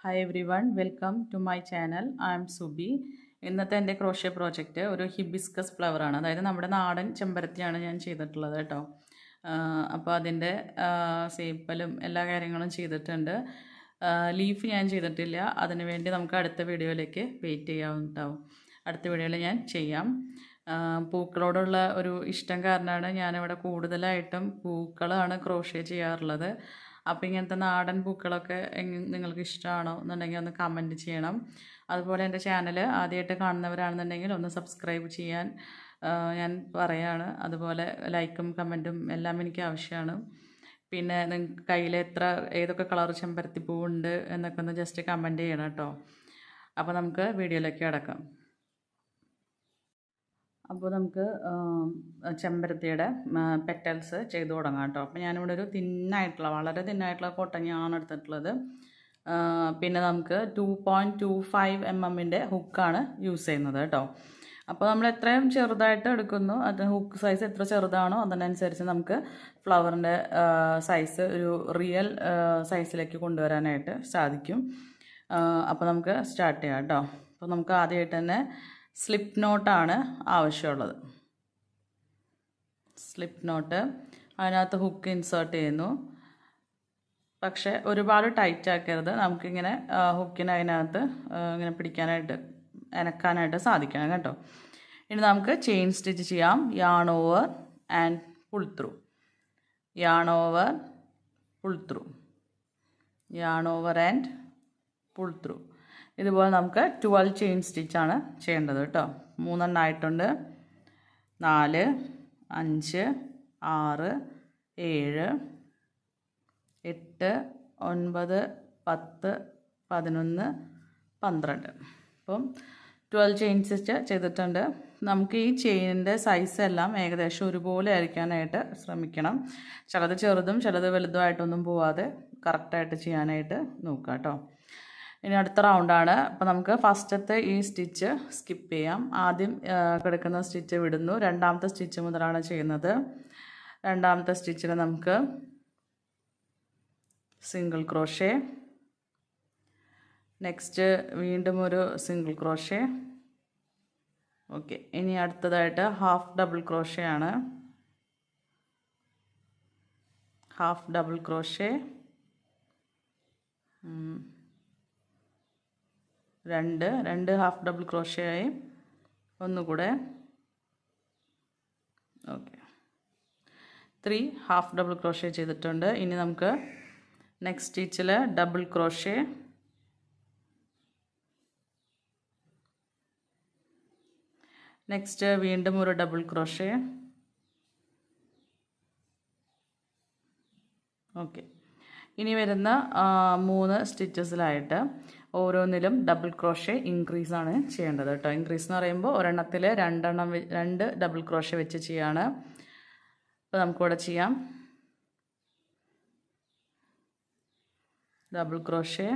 Hi everyone, welcome to my channel. I am Subi. ഇന്നത്തെ എൻ്റെ crochet project ഒരു hibiscus ഫ്ലവറാണ്. അതായത് നമ്മുടെ നാടൻ ചെമ്പരത്തിയാണ് ഞാൻ ചെയ്തിട്ടുള്ളത് കേട്ടോ. അപ്പോൾ അതിൻ്റെ സേപ്പലും എല്ലാ കാര്യങ്ങളും ചെയ്തിട്ടുണ്ട്. ലീഫ് ഞാൻ ചെയ്തിട്ടില്ല. അതിന് വേണ്ടി നമുക്ക് അടുത്ത വീഡിയോയിലേക്ക് വെയിറ്റ് ചെയ്യാവുന്നതാവും. അടുത്ത വീഡിയോയിൽ ഞാൻ ചെയ്യാം. പൂക്കളോടുള്ള ഒരു ഇഷ്ടം കാരണമാണ് ഞാനിവിടെ കൂടുതലായിട്ടും പൂക്കളാണ് ക്രോഷ്യ ചെയ്യാറുള്ളത്. അപ്പോൾ ഇങ്ങനത്തെ നാടൻ പൂക്കളൊക്കെ നിങ്ങൾക്ക് ഇഷ്ടമാണോ എന്നുണ്ടെങ്കിൽ ഒന്ന് കമൻറ്റ് ചെയ്യണം. അതുപോലെ എൻ്റെ ചാനൽ ആദ്യമായിട്ട് കാണുന്നവരാണെന്നുണ്ടെങ്കിൽ ഒന്ന് സബ്സ്ക്രൈബ് ചെയ്യാൻ ഞാൻ പറയാണ്. അതുപോലെ ലൈക്കും കമൻറ്റും എല്ലാം എനിക്ക് ആവശ്യമാണ്. പിന്നെ നിങ്ങൾക്ക് കയ്യിൽ ഏതൊക്കെ കളർ ചെമ്പരത്തി പൂവുണ്ട് എന്നൊക്കെ ഒന്ന് ജസ്റ്റ് കമൻറ്റ് ചെയ്യണം കേട്ടോ. അപ്പോൾ നമുക്ക് വീഡിയോയിലേക്ക് കിടക്കാം. അപ്പോൾ നമുക്ക് ചെമ്പരത്തിയുടെ പെറ്റൽസ് ചെയ്ത് തുടങ്ങാം കേട്ടോ. അപ്പോൾ ഞാനിവിടെ ഒരു വളരെ തിന്നായിട്ടുള്ള കോട്ടഞ്ഞാണ് എടുത്തിട്ടുള്ളത്. പിന്നെ നമുക്ക് 2.25 mm ഹുക്കാണ് യൂസ് ചെയ്യുന്നത് കേട്ടോ. അപ്പോൾ നമ്മൾ എത്രയും ചെറുതായിട്ട് എടുക്കുന്നു, അത് ഹുക്ക് സൈസ് എത്ര ചെറുതാണോ അതിനനുസരിച്ച് നമുക്ക് ഫ്ലവറിൻ്റെ സൈസ് ഒരു റിയൽ സൈസിലേക്ക് കൊണ്ടുവരാനായിട്ട് സാധിക്കും. അപ്പോൾ നമുക്ക് സ്റ്റാർട്ട് ചെയ്യാം കേട്ടോ. അപ്പോൾ നമുക്ക് ആദ്യമായിട്ട് തന്നെ സ്ലിപ്പ് നോട്ടാണ് ആവശ്യമുള്ളത്. സ്ലിപ്പ് നോട്ട് അതിനകത്ത് ഹുക്ക് ഇൻസേർട്ട് ചെയ്യുന്നു. പക്ഷേ ഒരുപാട് ടൈറ്റ് ആക്കരുത്. നമുക്കിങ്ങനെ ഹുക്കിന് അതിനകത്ത് ഇങ്ങനെ പിടിക്കാനായിട്ട് എനക്കാനായിട്ട് സാധിക്കണം കേട്ടോ. ഇനി നമുക്ക് ചെയിൻ സ്റ്റിച്ച് ചെയ്യാം. Yarn over and pull through, yarn over pull through, yarn over and pull through. ഇതുപോലെ നമുക്ക് 12 ചെയിൻ സ്റ്റിച്ചാണ് ചെയ്യേണ്ടത് കേട്ടോ. 3 എണ്ണം ആയിട്ടുണ്ട്. 4, 5, 6, 7, 8, 9, 10, 11, 12. അപ്പം 12 ചെയിൻ സ്റ്റിച്ച് ചെയ്തിട്ടുണ്ട്. നമുക്ക് ഈ ചെയിനിൻ്റെ സൈസ് എല്ലാം ഏകദേശം ഒരുപോലെ ആയിരിക്കാനായിട്ട് ശ്രമിക്കണം. ചിലത് ചെറുതും ചിലത് വലുതുമായിട്ടൊന്നും പോവാതെ കറക്റ്റായിട്ട് ചെയ്യാനായിട്ട് നോക്കുക കേട്ടോ. ഇനി അടുത്ത റൗണ്ടാണ്. അപ്പോൾ നമുക്ക് ഫസ്റ്റത്തെ ഈ സ്റ്റിച്ച് സ്കിപ്പ് ചെയ്യാം. ആദ്യം കിടക്കുന്ന സ്റ്റിച്ച് വിടുന്നു. രണ്ടാമത്തെ സ്റ്റിച്ച് മുതലാണ് ചെയ്യുന്നത്. രണ്ടാമത്തെ സ്റ്റിച്ചിൽ നമുക്ക് സിംഗിൾ ക്രോഷേ, നെക്സ്റ്റ് വീണ്ടും ഒരു സിംഗിൾ ക്രോഷേ. ഓക്കെ, ഇനി അടുത്തതായിട്ട് ഹാഫ് ഡബിൾ ക്രോഷേ ആണ്. ഹാഫ് ഡബിൾ ക്രോഷേ, രണ്ട് ഹാഫ് ഡബിൾ ക്രോഷേ ആയി. ഒന്നുകൂടെ. ഓക്കെ, 3 ഹാഫ് ഡബിൾ ക്രോഷേ ചെയ്തിട്ടുണ്ട്. ഇനി നമുക്ക് നെക്സ്റ്റ് സ്റ്റിച്ചിൽ ഡബിൾ ക്രോഷേ, നെക്സ്റ്റ് വീണ്ടും ഒരു ഡബിൾ ക്രോഷേ. ഓക്കെ, ഇനി വരുന്ന 3 സ്റ്റിച്ചസിലായിട്ട് ഓരോന്നിലും ഡബിൾ ക്രോഷേ ഇൻക്രീസ് ആണ് ചെയ്യേണ്ടത് കേട്ടോ. ഇൻക്രീസ് എന്ന് പറയുമ്പോൾ ഒരെണ്ണത്തിൽ 2 ഡബിൾ ക്രോഷേ വെച്ച് ചെയ്യാണ്. അപ്പോൾ നമുക്കിവിടെ ചെയ്യാം. ഡബിൾ ക്രോഷേ,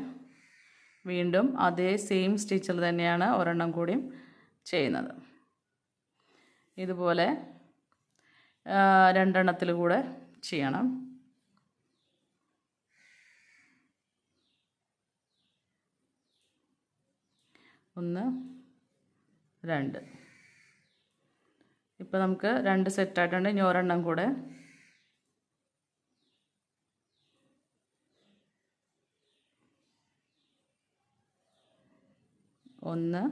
വീണ്ടും അതേ സെയിം സ്റ്റിച്ചിൽ തന്നെയാണ് ഒരെണ്ണം കൂടിയും ചെയ്യുന്നത്. ഇതുപോലെ 2 എണ്ണത്തിൽ കൂടെ ചെയ്യണം. 1, 2. ഇപ്പോൾ നമുക്ക് 2 സെറ്റായിട്ടുണ്ട്. ഇനി ഒരെണ്ണം കൂടെ. 1,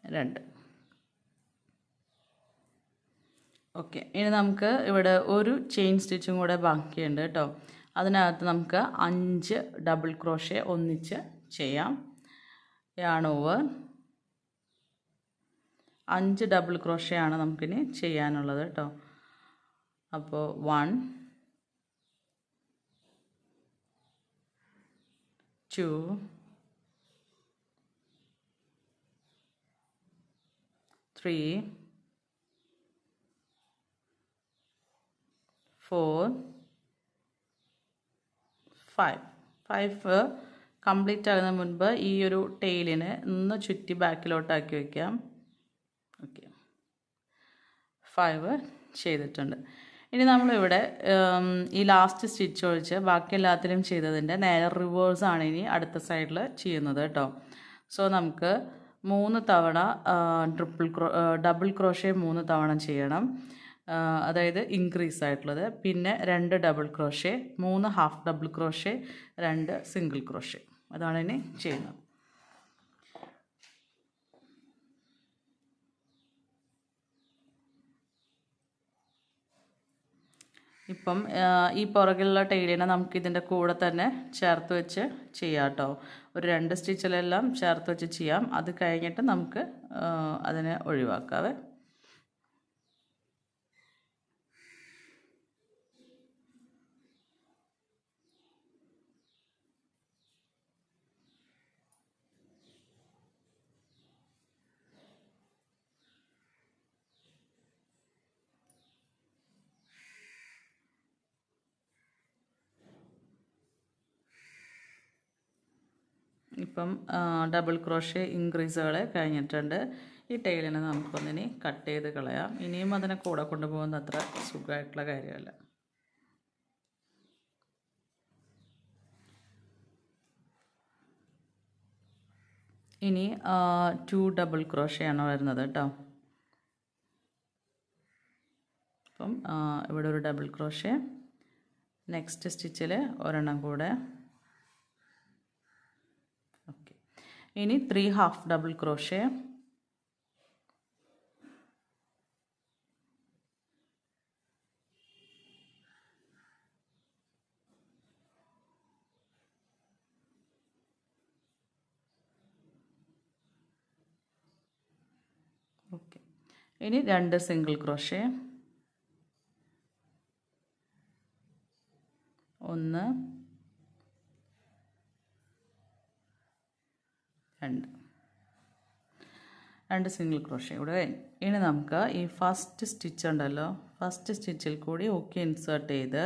2. ഓക്കെ, ഇനി നമുക്ക് ഇവിടെ ഒരു ചെയിൻ സ്റ്റിച്ചും കൂടെ ബാക്കിയുണ്ട് കേട്ടോ. അതിനകത്ത് നമുക്ക് 5 ഡബിൾ ക്രോഷേ ഒന്നിച്ച് ചെയ്യാം. യാൺ ഓവർ 5 ഡബിൾ ക്രോഷേ ആണ് നമുക്കിനി ചെയ്യാനുള്ളത് കേട്ടോ. അപ്പോൾ 1, 2, 3, 4, 5 കംപ്ലീറ്റ് ആകുന്ന മുൻപ് ഈ ഒരു ടെയിലിനെ ഒന്ന് ചുറ്റി ബാക്കിലോട്ടാക്കി വയ്ക്കാം. ഓക്കെ, 5 ചെയ്തിട്ടുണ്ട്. ഇനി നമ്മളിവിടെ ഈ ലാസ്റ്റ് സ്റ്റിച്ച് ഒഴിച്ച് ബാക്കി എല്ലാത്തിലും ചെയ്തതിൻ്റെ നേരെ റിവേഴ്സാണ് ഇനി അടുത്ത സൈഡിൽ ചെയ്യുന്നത് കേട്ടോ. സോ നമുക്ക് 3 തവണ ഡബിൾ ക്രോഷേ 3 തവണ ചെയ്യണം. അതായത് ഇൻക്രീസ് ആയിട്ടുള്ളത്. പിന്നെ 2 double crochet, 3 half double crochet, 2 single crochet. അതാണ് ഇനി ചെയ്യുന്നത്. ഇപ്പം ഈ പുറകിലുള്ള ടൈലിനെ നമുക്ക് ഇതിൻ്റെ കൂടെ തന്നെ ചേർത്ത് വെച്ച് ചെയ്യാം കേട്ടോ. ഒരു 2 സ്റ്റിച്ചിലെല്ലാം ചേർത്ത് വെച്ച് ചെയ്യാം. അത് കഴിഞ്ഞിട്ട് നമുക്ക് അതിനെ ഒഴിവാക്കാവേ. ഇപ്പം ഡബിൾ ക്രോഷേ ഇൻക്രീസുകൾ കഴിഞ്ഞിട്ടുണ്ട്. ഈ ടൈലിനെ നമുക്കൊന്നിനി കട്ട് ചെയ്ത് കളയാം. ഇനിയും അതിനെ കൂടെ കൊണ്ടുപോകുന്നത് അത്ര സുഖമായിട്ടുള്ള കാര്യമല്ല. ഇനി 2 ഡബിൾ ക്രോഷേ ആണ് വരുന്നത് കേട്ടോ. അപ്പം ഇവിടെ ഒരു ഡബിൾ ക്രോഷേ, നെക്സ്റ്റ് സ്റ്റിച്ചിൽ ഒരെണ്ണം കൂടെ. ഓക്കെ, ഇനി 3 ഹാഫ് ഡബിൾ ക്രോഷേ, ഓക്കെ, ഇനി 2 സിംഗിൾ ക്രോഷേ, 1 2 സിംഗിൾ ക്രോഷേ ഇവിടെ കഴിഞ്ഞു. ഇനി നമുക്ക് ഈ ഫസ്റ്റ് സ്റ്റിച്ച് ഉണ്ടല്ലോ, ഫസ്റ്റ് സ്റ്റിച്ചിൽ കൂടി ഒക്കെ ഇൻസേർട്ട് ചെയ്ത്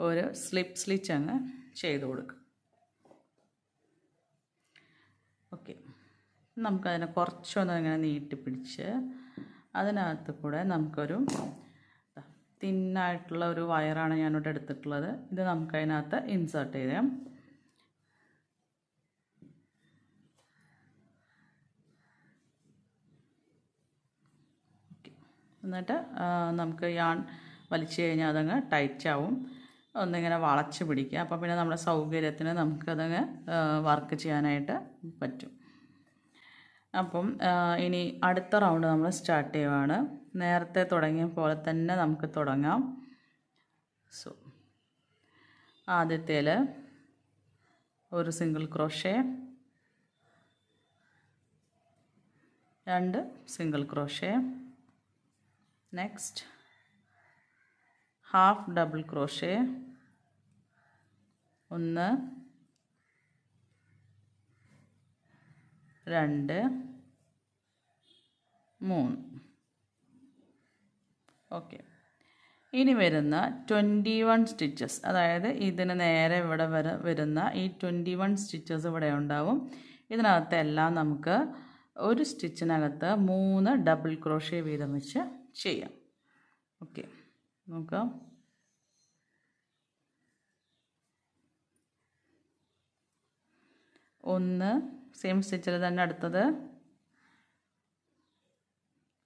ഒരു സ്ലിപ്പ് സ്റ്റിച്ച് അങ്ങ് ചെയ്ത് കൊടുക്കും. ഓക്കെ, നമുക്കതിനെ കുറച്ചൊന്ന് ഇങ്ങനെ നീട്ടിപ്പിടിച്ച് അതിനകത്ത് കൂടെ നമുക്കൊരു തിന്നായിട്ടുള്ള ഒരു വയറാണ് ഞാനിവിടെ എടുത്തിട്ടുള്ളത്. ഇത് നമുക്കതിനകത്ത് ഇൻസേർട്ട് ചെയ്യാം. എന്നിട്ട് നമുക്ക് യാൺ വലിച്ചു കഴിഞ്ഞാൽ അതങ്ങ് ടൈറ്റ് ആവും. ഒന്നിങ്ങനെ വളച്ച് പിടിക്കുക. അപ്പോൾ പിന്നെ നമ്മുടെ സൗകര്യത്തിന് നമുക്കതങ്ങ് വർക്ക് ചെയ്യാനായിട്ട് പറ്റും. അപ്പം ഇനി അടുത്ത റൗണ്ട് നമ്മൾ സ്റ്റാർട്ട് ചെയ്യുവാണ്. നേരത്തെ തുടങ്ങിയ പോലെ തന്നെ നമുക്ക് തുടങ്ങാം. സോ ആദ്യത്തേൽ ഒരു single crochet, 2 single crochet, next half double crochet, 1 2 3. Okay, ഇനി വരുന്ന 21 സ്റ്റിച്ചസ്, അതായത് ഇതിന് നേരെ ഇവിടെ വരുന്ന ഈ 21 സ്റ്റിച്ചസ് ഇവിടെ ഉണ്ടാവും. ഇതിനകത്തെല്ലാം നമുക്ക് ഒരു സ്റ്റിച്ചിനകത്ത് 3 ഡബിൾ ക്രോഷേ വീതം വെച്ച് ചെയ്യാം. ഓക്കെ, നോക്കാം. ഒന്ന് സെയിം സ്റ്റിച്ചിൽ തന്നെ അടുത്തത്,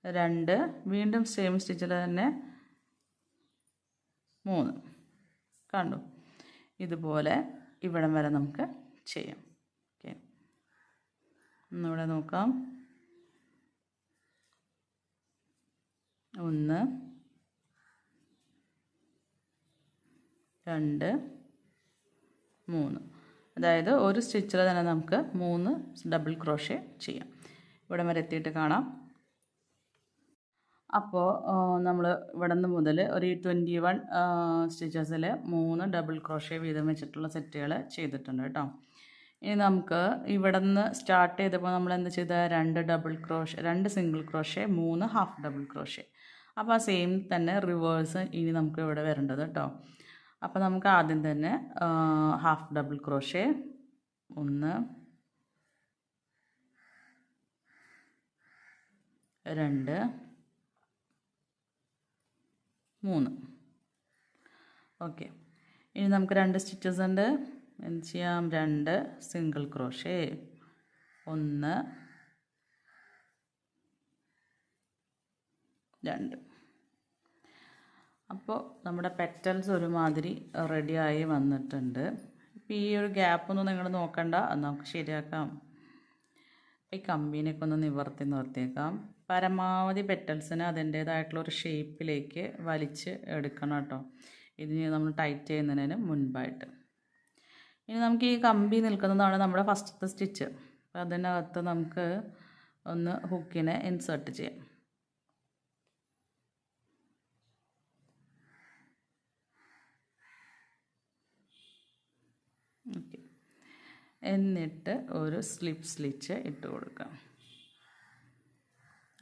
2 വീണ്ടും സെയിം സ്റ്റിച്ചിൽ തന്നെ 3. കണ്ടു, ഇതുപോലെ ഇവിടം വരെ നമുക്ക് ചെയ്യാം. ഓക്കെ, ഒന്നിവിടെ നോക്കാം. 1 2 3, അതായത് ഒരു സ്റ്റിച്ചിൽ തന്നെ നമുക്ക് 3 ഡബിൾ ക്രോഷേ ചെയ്യാം. ഇവിടെ വരെ എത്തിയിട്ട് കാണാം. അപ്പോൾ നമ്മൾ ഇവിടെ നിന്ന് മുതൽ ഒരു 21 സ്റ്റിച്ചസിൽ 3 ഡബിൾ ക്രോഷേ വീതം വെച്ചിട്ടുള്ള സെറ്റുകൾ ചെയ്തിട്ടുണ്ട് കേട്ടോ. ഇനി നമുക്ക് ഇവിടെ നിന്ന് സ്റ്റാർട്ട് ചെയ്തപ്പോൾ നമ്മൾ എന്ത് ചെയ്ത 2 double crochet, 2 single crochet, 3 half double crochet. അപ്പോൾ ആ സെയിം തന്നെ റിവേഴ്സ് ഇനി നമുക്ക് ഇവിടെ വരേണ്ടത് കേട്ടോ. അപ്പോൾ നമുക്ക് ആദ്യം തന്നെ ഹാഫ് ഡബിൾ ക്രോഷേ, 1 2 3. ഓക്കെ, ഇനി നമുക്ക് 2 സ്റ്റിച്ചസ് ഉണ്ട്. എന്ത് ചെയ്യാം? 2 സിംഗിൾ ക്രോഷേ, 1 2. അപ്പോൾ നമ്മുടെ പെറ്റൽസ് ഒരുമാതിരി റെഡിയായി വന്നിട്ടുണ്ട്. ഇപ്പോൾ ഈ ഒരു ഗ്യാപ്പൊന്നും നിങ്ങൾ നോക്കണ്ട, അത് നമുക്ക് ശരിയാക്കാം. ഈ കമ്പീനൊക്കെ ഒന്ന് നിവർത്തിയേക്കാം. പരമാവധി പെറ്റൽസിന് അതിൻ്റേതായിട്ടുള്ളൊരു ഷേപ്പിലേക്ക് വലിച്ച് എടുക്കണം കേട്ടോ, ഇതിന് നമ്മൾ ടൈറ്റ് ചെയ്യുന്നതിന് മുൻപായിട്ട്. ഇനി നമുക്ക് ഈ കമ്പി നിൽക്കുന്നതാണ് നമ്മുടെ ഫസ്റ്റത്തെ സ്റ്റിച്ച്. അപ്പോൾ അതിനകത്ത് നമുക്ക് ഒന്ന് ഹുക്കിനെ ഇൻസേർട്ട് ചെയ്യാം. ഓക്കെ, എന്നിട്ട് ഒരു സ്ലിപ്പ് സ്റ്റിച്ച് ഇട്ട് കൊടുക്കാം.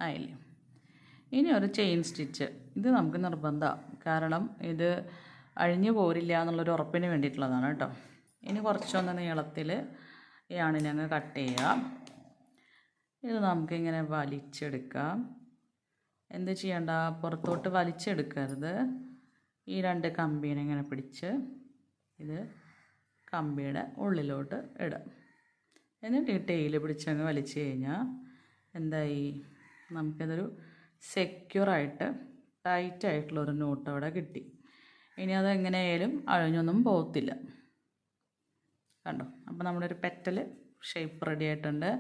ആയില്ലേ? ഇനി ഒരു ചെയിൻ സ്റ്റിച്ച്. ഇത് നമുക്ക് നിർബന്ധമാണ്, കാരണം ഇത് അഴിഞ്ഞു പോരില്ല എന്നുള്ളൊരു ഉറപ്പിന് വേണ്ടിയിട്ടുള്ളതാണ് കേട്ടോ. ഇനി കുറച്ചൊന്ന് നീളത്തിൽ ഈ ആണിനങ്ങ് കട്ട് ചെയ്യാം. ഇത് നമുക്കിങ്ങനെ വലിച്ചെടുക്കാം. എന്ത് ചെയ്യണ്ട, പുറത്തോട്ട് വലിച്ചെടുക്കരുത്. ഈ 2 കമ്പീനെ ഇങ്ങനെ പിടിച്ച് ഇത് കമ്പിയുടെ ഉള്ളിലോട്ട് ഇടാം. എന്നിട്ട് ഈ ടെയിൽ പിടിച്ചങ്ങ് വലിച്ചു കഴിഞ്ഞാൽ എന്തായി, നമുക്കിതൊരു സെക്യൂറായിട്ട് ടൈറ്റായിട്ടുള്ളൊരു നോട്ട് അവിടെ കിട്ടി. ഇനി അത് എങ്ങനെയായാലും അഴിഞ്ഞൊന്നും പോകത്തില്ല. കണ്ടോ? അപ്പോൾ നമ്മുടെ ഒരു പെറ്റൽ ഷേപ്പ് റെഡി ആയിട്ടുണ്ട്.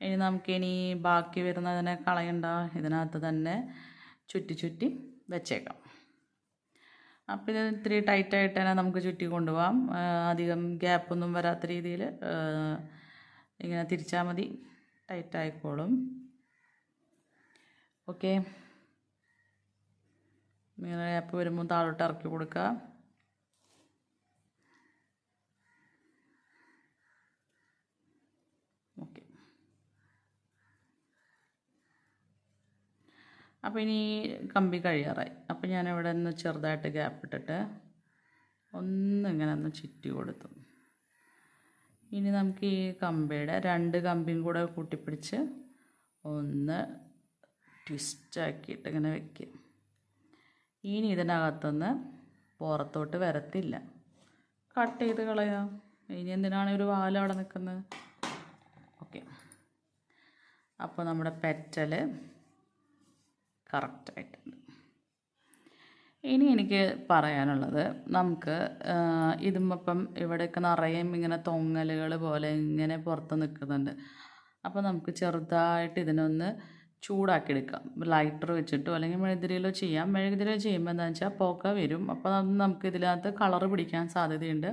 ഇനി നമുക്കിനി ബാക്കി വരുന്നതിനെ കളയണ്ട, ഇതിനകത്ത് തന്നെ ചുറ്റി വെച്ചേക്കാം. അപ്പോൾ ഇത് ഇത്തിരി ടൈറ്റായിട്ട് തന്നെ നമുക്ക് ചുറ്റി കൊണ്ടുപോകാം. അധികം ഗ്യാപ്പൊന്നും വരാത്ത രീതിയിൽ ഇങ്ങനെ തിരിച്ചാൽ മതി, ടൈറ്റായിക്കോളും. ഓക്കെ, ഇങ്ങനെ ഗ്യാപ്പ് വരുമ്പോൾ താഴോട്ട് ഇറക്കി കൊടുക്കുക. ഓക്കെ, അപ്പോൾ ഇനി കമ്പി കഴിയാറായി. അപ്പോൾ ഞാനിവിടെ നിന്ന് ചെറുതായിട്ട് ഗ്യാപ്പ് ഇട്ടിട്ട് ഇങ്ങനെ ഒന്ന് ചുറ്റി കൊടുത്തു. ഇനി നമുക്ക് ഈ കമ്പിയുടെ 2 കമ്പിയും കൂടെ കൂട്ടിപ്പിടിച്ച് ഒന്ന് ട്വിസ്റ്റാക്കിയിട്ട് ഇങ്ങനെ വയ്ക്കും. ഇനി ഇതിനകത്തുനിന്ന് പുറത്തോട്ട് വരത്തില്ല, കട്ട് ചെയ്ത് കളയാം. ഇനി എന്തിനാണ് ഒരു വാല് അവിടെ നിൽക്കുന്നത്? ഓക്കെ, അപ്പോൾ നമ്മുടെ പെറ്റൽ കറക്റ്റായിട്ടുണ്ട്. ഇനി എനിക്ക് പറയാനുള്ളത്, നമുക്ക് ഇതുമ്പം ഇവിടെയൊക്കെ നിറയും ഇങ്ങനെ തൊങ്ങലുകൾ പോലെ ഇങ്ങനെ പുറത്ത് നിൽക്കുന്നുണ്ട്. അപ്പോൾ നമുക്ക് ചെറുതായിട്ട് ഇതിനൊന്ന് ചൂടാക്കിയെടുക്കാം. ലൈറ്റർ വെച്ചിട്ടോ അല്ലെങ്കിൽ മെഴുകുതിരിയിലോ ചെയ്യാം. മെഴുകുതിരിയിൽ ചെയ്യുമ്പോൾ എന്താണെന്ന് വെച്ചാൽ പുക വരും. അപ്പോൾ അത് നമുക്ക് ഇതിനകത്ത് കളറ് പിടിക്കാൻ സാധ്യതയുണ്ട്.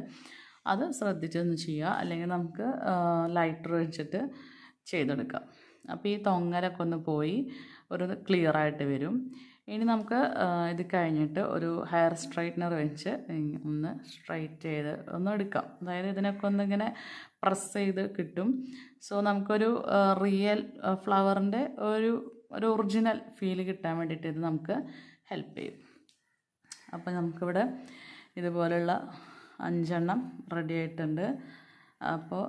അത് ശ്രദ്ധിച്ചൊന്ന് ചെയ്യുക. അല്ലെങ്കിൽ നമുക്ക് ലൈറ്റർ വെച്ചിട്ട് ചെയ്തെടുക്കാം. അപ്പോൾ ഈ തൊങ്ങലൊക്കെ ഒന്ന് പോയി ഒരു ക്ലിയറായിട്ട് വരും. ഇനി നമുക്ക് ഇത് കഴിഞ്ഞിട്ട് ഒരു ഹെയർ സ്ട്രൈറ്റ്നർ വെച്ച് ഒന്ന് സ്ട്രൈറ്റ് ചെയ്ത് ഒന്ന് എടുക്കാം. അതായത് ഇതിനൊക്കെ ഒന്നിങ്ങനെ പ്രസ് ചെയ്ത് കിട്ടും. സോ നമുക്കൊരു റിയൽ ഫ്ലവറിൻ്റെ ഒരു ഒറിജിനൽ ഫീൽ കിട്ടാൻ വേണ്ടിയിട്ട് ഇത് നമുക്ക് ഹെൽപ്പ് ചെയ്യും. അപ്പോൾ നമുക്കിവിടെ ഇതുപോലുള്ള 5 റെഡി ആയിട്ടുണ്ട്. അപ്പോൾ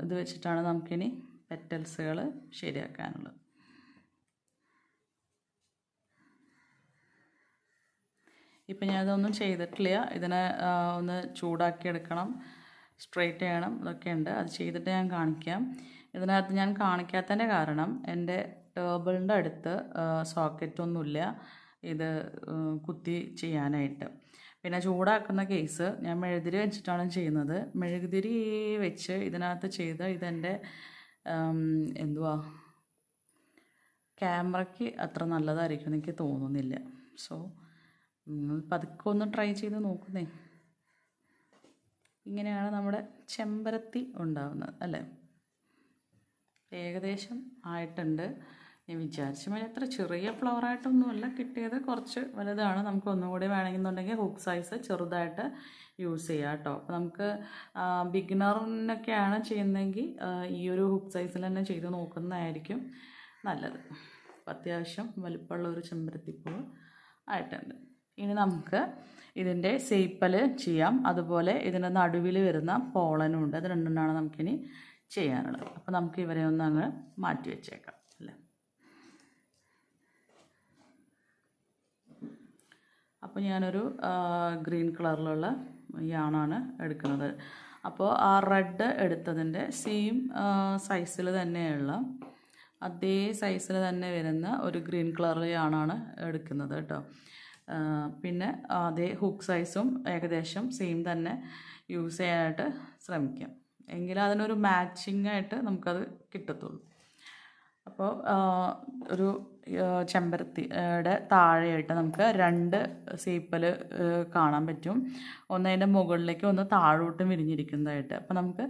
ഇത് വെച്ചിട്ടാണ് നമുക്കിനി പെറ്റൽസുകൾ ശരിയാക്കാനുള്ളത്. ഇപ്പം ഞാനതൊന്നും ചെയ്തിട്ടില്ല. ഇതിനെ ഒന്ന് ചൂടാക്കിയെടുക്കണം, സ്ട്രെയിറ്റ് ചെയ്യണം, ഇതൊക്കെ ഉണ്ട്. അത് ചെയ്തിട്ട് ഞാൻ കാണിക്കാം. ഇതിനകത്ത് ഞാൻ കാണിക്കാത്തതിൻ്റെ കാരണം എൻ്റെ ടേബിളിൻ്റെ അടുത്ത് സോക്കറ്റൊന്നുമില്ല ഇത് കുത്തി ചെയ്യാനായിട്ട്. പിന്നെ ചൂടാക്കുന്ന കേസ് ഞാൻ മെഴുകുതിരി വെച്ചിട്ടാണ് ചെയ്യുന്നത്. മെഴുകുതിരി വെച്ച് ഇതിനകത്ത് ചെയ്ത ഇതെൻ്റെ ക്യാമറയ്ക്ക് അത്ര നല്ലതായിരിക്കും എനിക്ക് തോന്നുന്നില്ല. സോ പതുക്കെ ഒന്ന് ട്രൈ ചെയ്ത് നോക്കുന്നേ. ഇങ്ങനെയാണ് നമ്മുടെ ചെമ്പരത്തി ഉണ്ടാകുന്നത് അല്ലേ? ഏകദേശം ആയിട്ടുണ്ട്. ഞാൻ വിചാരിച്ച പോലെ അത്ര ചെറിയ ഫ്ലവറായിട്ടൊന്നുമല്ല കിട്ടിയത്, കുറച്ച് വലുതാണ്. നമുക്ക് ഒന്നും കൂടി വേണമെന്നുണ്ടെങ്കിൽ ഹുക്ക് സൈസ് ചെറുതായിട്ട് യൂസ് ചെയ്യാം കേട്ടോ. അപ്പോൾ നമുക്ക് ബിഗിനറിനൊക്കെയാണ് ചെയ്യുന്നതെങ്കിൽ ഈ ഒരു ഹുക്ക് സൈസിൽ തന്നെ ചെയ്ത് നോക്കുന്നതായിരിക്കും നല്ലത്. അപ്പോൾ അത്യാവശ്യം വലിപ്പമുള്ള ഒരു ചെമ്പരത്തിപ്പൂവ് ആയിട്ടുണ്ട്. ഇനി നമുക്ക് ഇതിൻ്റെ സേപ്പൽ ചെയ്യാം. അതുപോലെ ഇതിൻ്റെ നടുവിൽ വരുന്ന പോളനും ഉണ്ട്. അത് രണ്ടെണ്ണമാണ് നമുക്കിനി ചെയ്യാനുള്ളത്. അപ്പോൾ നമുക്ക് ഇവരെ ഒന്ന് അങ്ങ് മാറ്റി വെച്ചേക്കാം അല്ലേ? അപ്പോൾ ഞാനൊരു ഗ്രീൻ കളറിലുള്ള യാണാണ് എടുക്കുന്നത്. അപ്പോൾ ആ റെഡ് എടുത്തതിൻ്റെ സെയിം സൈസിൽ തന്നെയുള്ള അതേ സൈസിൽ തന്നെ വരുന്ന ഒരു ഗ്രീൻ കളറിൽ യാണാണ് എടുക്കുന്നത് കേട്ടോ. പിന്നെ അതേ ഹുക്ക് സൈസും ഏകദേശം സെയിം തന്നെ യൂസ് ചെയ്യാനായിട്ട് ശ്രമിക്കാം. എങ്കിലും അതിനൊരു മാച്ചിങ് ആയിട്ട് നമുക്കത് കിട്ടത്തുള്ളൂ. അപ്പോൾ ഒരു ചെമ്പരത്തിയുടെ താഴെയായിട്ട് നമുക്ക് 2 സേപ്പൽ കാണാൻ പറ്റും. ഒന്ന് അതിൻ്റെ മുകളിലേക്ക്, ഒന്ന് താഴോട്ടും വിരിഞ്ഞിരിക്കുന്നതായിട്ട്. അപ്പോൾ നമുക്ക്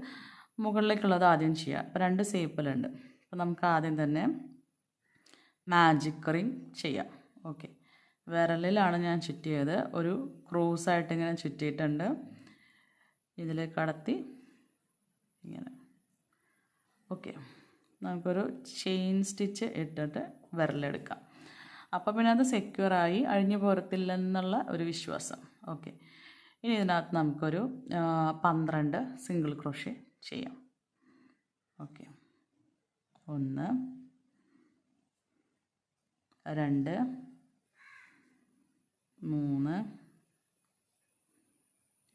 മുകളിലേക്കുള്ളത് ആദ്യം ചെയ്യാം. അപ്പോൾ 2 സേപ്പലുണ്ട്. അപ്പോൾ നമുക്ക് ആദ്യം തന്നെ മാജിക് റിങ് ചെയ്യാം. ഓക്കെ, വിരലിലാണ് ഞാൻ ചുറ്റിയത്. ഒരു ക്രൂസായിട്ട് ഇങ്ങനെ ചുറ്റിയിട്ടുണ്ട്. ഇതിലേക്ക് കടത്തി ഇങ്ങനെ. ഓക്കെ, നമുക്കൊരു ചെയിൻ സ്റ്റിച്ച് ഇട്ടിട്ട് വിരലെടുക്കാം. അപ്പോൾ പിന്നെ അത് സെക്യൂറായി അഴിഞ്ഞു പോരത്തില്ലെന്നുള്ള ഒരു വിശ്വാസം. ഓക്കെ, ഇനി ഇതിനകത്ത് നമുക്കൊരു 12 സിംഗിൾ ക്രോഷ്യ ചെയ്യാം. ഓക്കെ, 1 2 3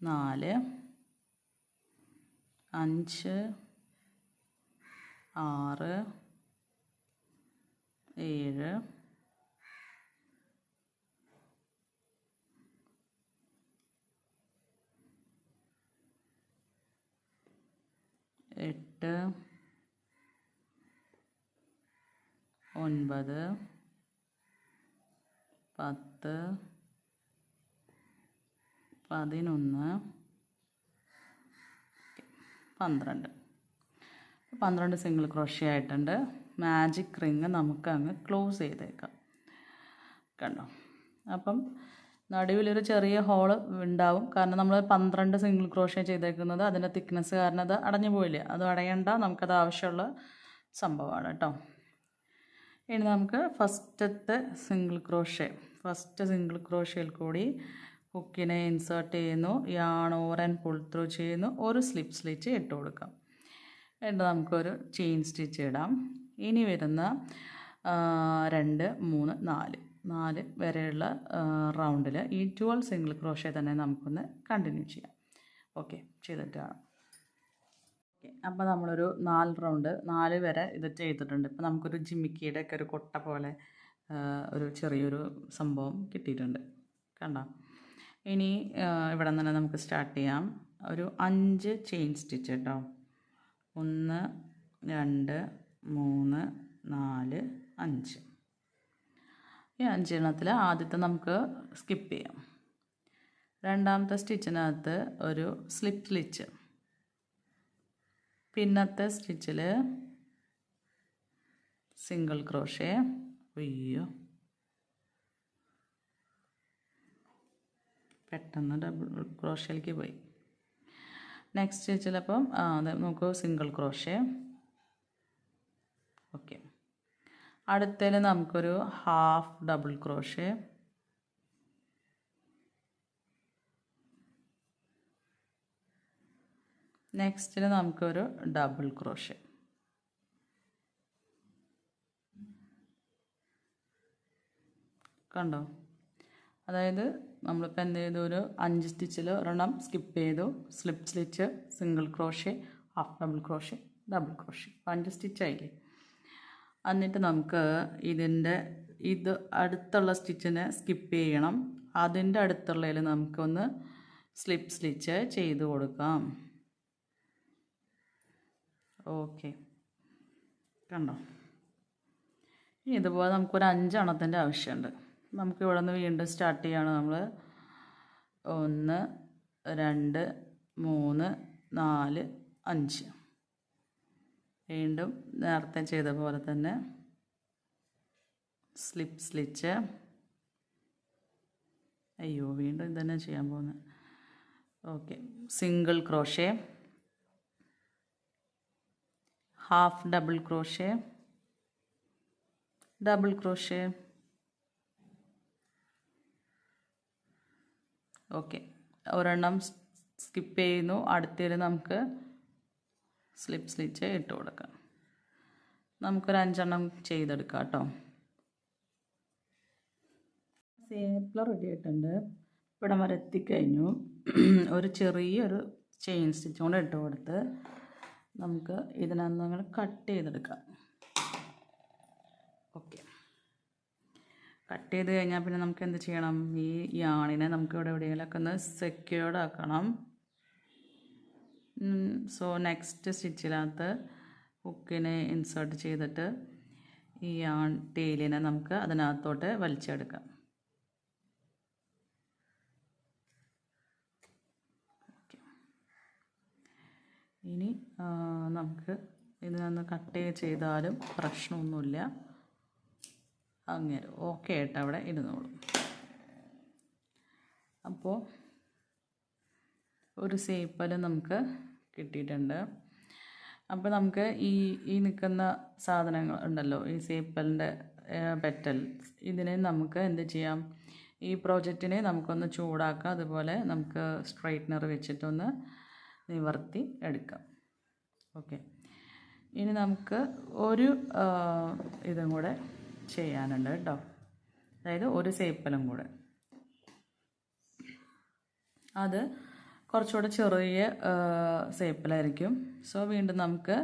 4 5 6 7 8 9 10 11 12 സിംഗിൾ ക്രോഷ്യ ആയിട്ടുണ്ട്. മാജിക് റിങ് നമുക്ക് അങ്ങ് ക്ലോസ് ചെയ്തേക്കാം. കണ്ടോ? അപ്പം നടുവിലൊരു ചെറിയ ഹോള് ഉണ്ടാവും. കാരണം നമ്മൾ 12 സിംഗിൾ ക്രോഷ്യ ചെയ്തേക്കുന്നത് അതിൻ്റെ തിക്നെസ് കാരണം അത് അടഞ്ഞു പോയില്ലേ. അത് അടയണ്ട, നമുക്കത് ആവശ്യമുള്ള സംഭവമാണ് കേട്ടോ. ഇനി നമുക്ക് ഫസ്റ്റ് സിംഗിൾ ക്രോഷ്യയിൽ കൂടി ഹുക്കിനെ ഇൻസേർട്ട് ചെയ്യുന്നു, yarn over and pull through ചെയ്യുന്നു, ഒരു സ്ലിപ്പ് സ്ലിച്ച് ഇട്ട് കൊടുക്കാം. എന്നിട്ട് നമുക്കൊരു ചെയിൻ സ്റ്റിച്ച് ഇടാം. ഇനി വരുന്ന 2 3 4 വരെയുള്ള റൗണ്ടിൽ ഈ 12 സിംഗിൾ ക്രോഷ്യ തന്നെ നമുക്കൊന്ന് കണ്ടിന്യൂ ചെയ്യാം. ഓക്കെ, ചെയ്തിട്ട് കാണാം. ഓക്കെ, അപ്പോൾ നമ്മളൊരു 4 റൗണ്ട് 4 വരെ ഇത് ചെയ്തിട്ടുണ്ട്. ഇപ്പോൾ നമുക്കൊരു ജിമിക്കിയുടെ ഒക്കെ ഒരു കൊട്ട പോലെ ഒരു ചെറിയൊരു സംഭവം കിട്ടിയിട്ടുണ്ട്. കണ്ടോ? ഇനി ഇവിടെ നിന്ന് നമുക്ക് സ്റ്റാർട്ട് ചെയ്യാം. ഒരു 5 ചെയിൻ സ്റ്റിച്ച് കേട്ടോ. 1 2 3 4 5. ഈ 5 എണ്ണത്തിൽ ആദ്യത്തെ നമുക്ക് സ്കിപ്പ് ചെയ്യാം. രണ്ടാമത്തെ സ്റ്റിച്ചിനകത്ത് ഒരു സ്ലിപ്പ് സ്ലിച്ച്, പിന്നത്തെ സ്റ്റിച്ചിൽ സിംഗിൾ ക്രോഷ്യ. അയ്യോ, പെട്ടെന്ന് ഡബിൾ ക്രോഷ്യയിലേക്ക് പോയി. നെക്സ്റ്റ് സ്റ്റിച്ചിലപ്പം നമുക്ക് സിംഗിൾ ക്രോഷ്യ. ഓക്കെ, അടുത്തതിൽ നമുക്കൊരു ഹാഫ് ഡബിൾ ക്രോഷ്യ. നെക്സ്റ്റിൽ നമുക്കൊരു ഡബിൾ ക്രോഷ്യ. കണ്ടോ? അതായത് നമ്മളിപ്പോൾ എന്ത് ചെയ്തു, ഒരു 5 സ്റ്റിച്ചിൽ ഒരെണ്ണം സ്കിപ്പ് ചെയ്തു, slip stitch, single crochet, half double crochet, double crochet, 5 സ്റ്റിച്ചായില്ലേ. എന്നിട്ട് നമുക്ക് ഇത് അടുത്തുള്ള സ്റ്റിച്ചിനെ സ്കിപ്പ് ചെയ്യണം. അതിൻ്റെ അടുത്തുള്ളതിൽ നമുക്കൊന്ന് സ്ലിപ്പ് സ്ലിച്ച് ചെയ്ത് കൊടുക്കാം. ഓക്കെ, കണ്ടോ? ഇനി ഇതുപോലെ നമുക്കൊരു 5 എണ്ണത്തിൻ്റെ ആവശ്യമുണ്ട്. നമുക്ക് ഇവിടെ നിന്ന് വീണ്ടും സ്റ്റാർട്ട് ചെയ്യാണ്. നമ്മൾ 1 2 3 4 5. വീണ്ടും നേരത്തെ ചെയ്ത പോലെ തന്നെ സ്ലിപ്പ് സ്ലിച്ച്. അയ്യോ, വീണ്ടും ഇത് തന്നെ ചെയ്യാൻ പോകുന്നത്. Okay, single crochet, half double crochet, double crochet. Okay, ഒരെണ്ണം സ്കിപ്പ് ചെയ്യുന്നു. അടുത്തതിൽ നമുക്ക് സ്ലിപ്പ് സ്ലിച്ച് ഇട്ട് കൊടുക്കാം. നമുക്കൊരു 5 എണ്ണം ചെയ്തെടുക്കാം കേട്ടോ. സേപ്ല റെഡി ആയിട്ടുണ്ട്. ഇവിടെ വരെ എത്തിക്കഴിഞ്ഞു. ഒരു ചെറിയൊരു ചെയിൻ സ്റ്റിച്ച് കൊണ്ട് ഇട്ട് കൊടുത്ത് നമുക്ക് ഇതിനകത്ത് അങ്ങനെ കട്ട് ചെയ്തെടുക്കാം. ഓക്കെ, കട്ട് ചെയ്ത് കഴിഞ്ഞാൽ പിന്നെ നമുക്ക് എന്ത് ചെയ്യണം? ഈ യാണിനെ നമുക്ക് ഇവിടെ എവിടെയെങ്കിലുമൊക്കെ ഒന്ന് സെക്യൂർഡ് ആക്കണം. സോ നെക്സ്റ്റ് സ്റ്റിച്ചിനകത്ത് ഹുക്കിനെ ഇൻസേർട്ട് ചെയ്തിട്ട് ഈ ടെയിലിനെ നമുക്ക് അതിനകത്തോട്ട് വലിച്ചെടുക്കാം. ഇനി നമുക്ക് ഇതിനൊന്ന് കട്ട് ചെയ്താലും പ്രശ്നമൊന്നുമില്ല. അങ്ങനെ ഓക്കെ ആയിട്ട് അവിടെ ഇരുന്നോളും. അപ്പോൾ ഒരു സേപ്പൽ നമുക്ക് കിട്ടിയിട്ടുണ്ട്. അപ്പോൾ നമുക്ക് ഈ നിൽക്കുന്ന സാധനങ്ങൾ ഉണ്ടല്ലോ, ഈ സേപ്പലിൻ്റെ പെറ്റൽസ്, ഇതിനെ നമുക്ക് എന്ത് ചെയ്യാം? ഈ പ്രോജക്റ്റിനെ നമുക്കൊന്ന് ചൂടാക്കാം. അതുപോലെ നമുക്ക് സ്ട്രൈറ്റ്നർ വെച്ചിട്ടൊന്ന് നിവർത്തി എടുക്കാം. ഓക്കെ, ഇനി നമുക്ക് ഒരു ഇതും കൂടെ ചെയ്യാനുണ്ട് കേട്ടോ. അതായത് ഒരു സേപ്പലും കൂടെ. അത് കുറച്ചുകൂടെ ചെറിയ സേപ്പിലായിരിക്കും. സോ വീണ്ടും നമുക്ക്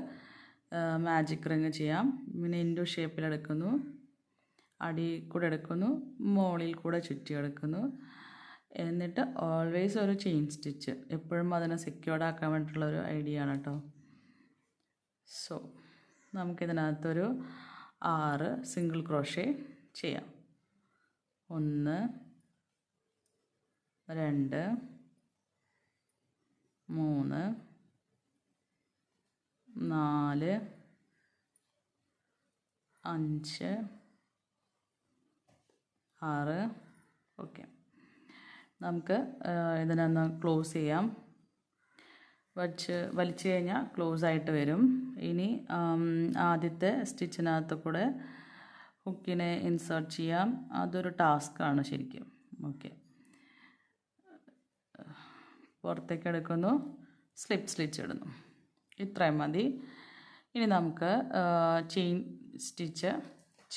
മാജിക് റിങ് ചെയ്യാം. പിന്നെ ഇൻഡു ഷേപ്പിലെടുക്കുന്നു, അടി കൂടെ എടുക്കുന്നു, മുകളിൽ കൂടെ ചുറ്റി എടുക്കുന്നു. എന്നിട്ട് ഓൾവേസ് ഒരു ചെയിൻ സ്റ്റിച്ച്, എപ്പോഴും അതിനെ സെക്യൂർഡ് ആക്കാൻ വേണ്ടിയിട്ടുള്ളൊരു ഐഡിയ ആണ് കേട്ടോ. സോ നമുക്കിതിനകത്തൊരു 6 സിംഗിൾ ക്രോഷേ ചെയ്യാം. 1 2 3 4 5 6. ഓക്കെ, നമുക്ക് ഇതിനൊന്ന് ക്ലോസ് ചെയ്യാം. വലിച്ചു കഴിഞ്ഞാൽ ക്ലോസ് ആയിട്ട് വരും. ഇനി ആദ്യത്തെ സ്റ്റിച്ചിനകത്ത് കൂടെ ഹുക്കിനെ ഇൻസേർട്ട് ചെയ്യാം. അതൊരു ടാസ്ക്കാണ് ശരിക്കും. ഓക്കെ, പുറത്തേക്ക് എടുക്കുന്നു, സ്ലിപ്പ് സ്റ്റിച്ച് ഇടുന്നു. ഇത്രയും മതി. ഇനി നമുക്ക് ചെയിൻ സ്റ്റിച്ച്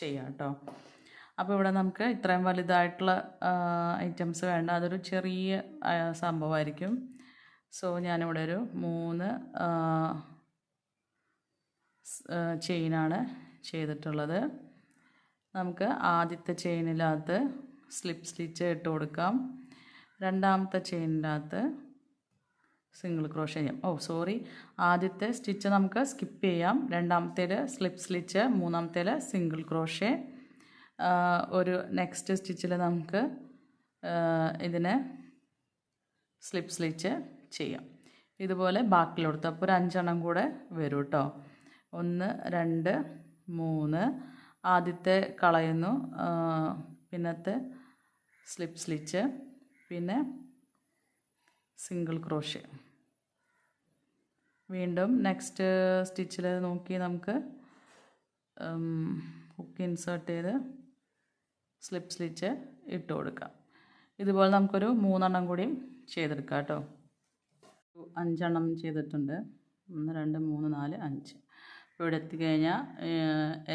ചെയ്യാം കേട്ടോ. അപ്പോൾ ഇവിടെ നമുക്ക് ഇത്രയും വലുതായിട്ടുള്ള ഐറ്റംസ് വേണ്ട, അതൊരു ചെറിയ സംഭവമായിരിക്കും. സോ ഞാനിവിടെ ഒരു 3 ചെയിനാണ് ചെയ്തിട്ടുള്ളത്. നമുക്ക് ആദ്യത്തെ ചെയിനിനകത്ത് സ്ലിപ്പ് സ്റ്റിച്ച് ഇട്ട് കൊടുക്കാം. രണ്ടാമത്തെ ചെയിനിനകത്ത് സിംഗിൾ ക്രോഷേ ചെയ്യാം. ആദ്യത്തെ സ്റ്റിച്ച് നമുക്ക് സ്കിപ്പ് ചെയ്യാം. രണ്ടാമത്തേൽ സ്ലിപ്പ് സ്റ്റിച്ച്, മൂന്നാമത്തേൽ സിംഗിൾ ക്രോഷേ. ഒരു നെക്സ്റ്റ് സ്റ്റിച്ചിൽ നമുക്ക് ഇതിനെ സ്ലിപ്പ് സ്റ്റിച്ച് ചെയ്യാം. ഇതുപോലെ ബാക്കിലോടുത്ത് അപ്പോൾ ഒരു 5 എണ്ണം കൂടെ വരും കേട്ടോ. 1 2 3. ആദ്യത്തെ കളയുന്നു, പിന്നത്തെ സ്ലിപ്പ് സ്റ്റിച്ച്, പിന്നെ സിംഗിൾ ക്രോഷേ. വീണ്ടും നെക്സ്റ്റ് സ്റ്റിച്ചിൽ നോക്കി നമുക്ക് ഹുക്ക് ഇൻസേർട്ട് ചെയ്ത് സ്ലിപ്പ് സ്റ്റിച്ച് ഇട്ട് കൊടുക്കാം. ഇതുപോലെ നമുക്കൊരു 3 എണ്ണം കൂടിയും ചെയ്തെടുക്കാം കേട്ടോ. 5 എണ്ണം ചെയ്തിട്ടുണ്ട്. 1 2 3 4 5. ഇപ്പോൾ ഇവിടെ എത്തിക്കഴിഞ്ഞാൽ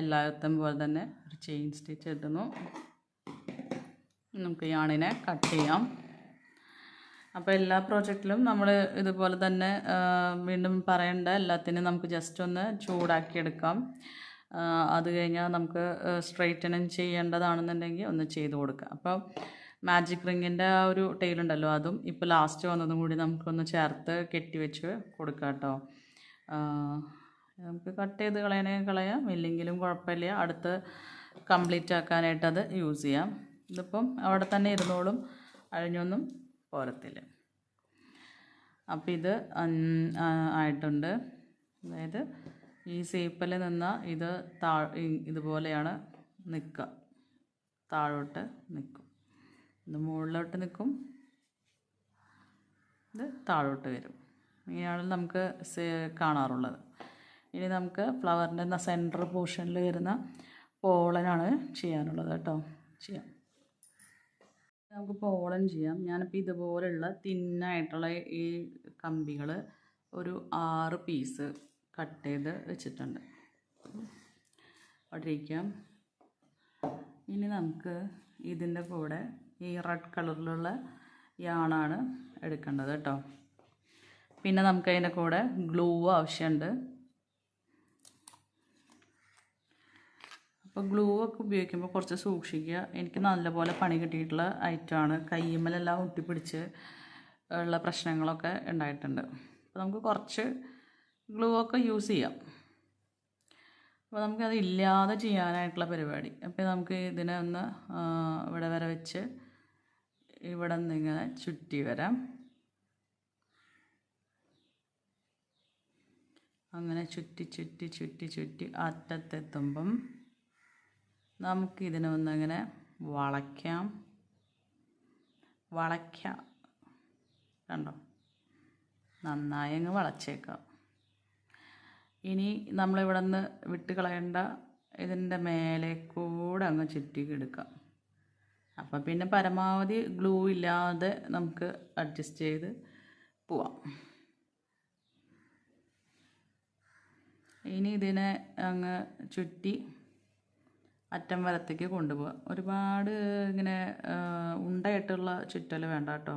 എല്ലായിടത്തും പോലെ തന്നെ ഒരു ചെയിൻ സ്റ്റിച്ച് ഇടുന്നു. നമുക്ക് യാണിനെ കട്ട് ചെയ്യാം. അപ്പോൾ എല്ലാ പ്രോജക്റ്റിലും നമ്മൾ ഇതുപോലെ തന്നെ വീണ്ടും പറയേണ്ട, എല്ലാത്തിനും നമുക്ക് ജസ്റ്റ് ഒന്ന് ചൂടാക്കിയെടുക്കാം. അത് കഴിഞ്ഞാൽ നമുക്ക് സ്ട്രൈറ്റനിങ് ചെയ്യേണ്ടതാണെന്നുണ്ടെങ്കിൽ ഒന്ന് ചെയ്ത് കൊടുക്കാം. അപ്പോൾ മാജിക് റിങ്ങിൻ്റെ ആ ഒരു ടെയിലുണ്ടല്ലോ, അതും ഇപ്പോൾ ലാസ്റ്റ് വന്നതും കൂടി നമുക്കൊന്ന് ചേർത്ത് കെട്ടി വെച്ച് കൊടുക്കാം കേട്ടോ. നമുക്ക് കട്ട് ചെയ്ത് കളയാം, ഇല്ലെങ്കിലും കുഴപ്പമില്ല. അടുത്ത് കംപ്ലീറ്റ് ആക്കാനായിട്ട് അത് യൂസ് ചെയ്യാം. ഇതിപ്പം അവിടെ തന്നെ ഇരുന്നോളും, അഴിഞ്ഞൊന്നും പോരത്തില്ല. അപ്പം ഇത് ആയിട്ടുണ്ട്. അതായത് ഈ സേപ്പിൽ നിന്നാൽ ഇത് ഇതുപോലെയാണ് നിൽക്കുക, താഴോട്ട് നിൽക്കും. ഇത് മുകളിലോട്ട് നിൽക്കും, ഇത് താഴോട്ട് വരും. ഇങ്ങനെയാണ് നമുക്ക് കാണാറുള്ളത്. ഇനി നമുക്ക് ഫ്ലവറിൻ്റെ സെൻറ്റർ പോർഷനിൽ വരുന്ന പോളനാണ് ചെയ്യാനുള്ളത് കേട്ടോ. ചെയ്യാം, നമുക്ക് പോളൻ ചെയ്യാം. ഞാനിപ്പോൾ ഇതുപോലുള്ള തിന്നായിട്ടുള്ള ഈ കമ്പികൾ ഒരു 6 പീസ് കട്ട് ചെയ്ത് വെച്ചിട്ടുണ്ട്. അവിടെ ഇരിക്കാം. ഇനി നമുക്ക് ഇതിൻ്റെ കൂടെ ഈ റെഡ് കളറിലുള്ള യാണാണ് എടുക്കേണ്ടത് കേട്ടോ. പിന്നെ നമുക്ക് അതിൻ്റെ കൂടെ ഗ്ലൂ ആവശ്യമുണ്ട്. അപ്പോൾ ഗ്ലൂ ഒക്കെ ഉപയോഗിക്കുമ്പോൾ കുറച്ച് സൂക്ഷിക്കുക. എനിക്ക് നല്ലപോലെ പണി കിട്ടിയിട്ടുള്ള ഐറ്റമാണ്. കയ്യുമ്മലെല്ലാം ഒട്ടിപ്പിടിച്ച് ഉള്ള പ്രശ്നങ്ങളൊക്കെ ഉണ്ടായിട്ടുണ്ട്. അപ്പോൾ നമുക്ക് കുറച്ച് ഗ്ലൂ ഒക്കെ യൂസ് ചെയ്യാം. അപ്പോൾ നമുക്കത് ഇല്ലാതെ ചെയ്യാനായിട്ടുള്ള പരിപാടി. അപ്പോൾ നമുക്ക് ഇതിനെ ഒന്ന് ഇവിടെ വരെ വെച്ച് ഇവിടെ നിന്ന് ഇങ്ങനെ ചുറ്റി വരാം. അങ്ങനെ ചുറ്റി ചുറ്റി ചുറ്റി ചുറ്റി അറ്റത്തെത്തുമ്പം നമുക്കിതിനെ ഒന്നിങ്ങനെ വളയ്ക്കാം. കണ്ടോ, നന്നായി അങ്ങ് വളച്ചേക്കാം. ഇനി നമ്മളിവിടെ നിന്ന് വിട്ട് കളയേണ്ട ഇതിൻ്റെ മേലെ കൂടെ അങ്ങ് ചുറ്റിക്കെടുക്കാം. അപ്പം പിന്നെ പരമാവധി ഗ്ലൂ ഇല്ലാതെ നമുക്ക് അഡ്ജസ്റ്റ് ചെയ്ത് പോവാം. ഇനി ഇതിനെ അങ്ങ് ചുറ്റി അറ്റം വരത്തേക്ക് കൊണ്ടുപോകാം. ഒരുപാട് ഇങ്ങനെ ഉണ്ടയായിട്ടുള്ള ചുറ്റൽ വേണ്ട കേട്ടോ.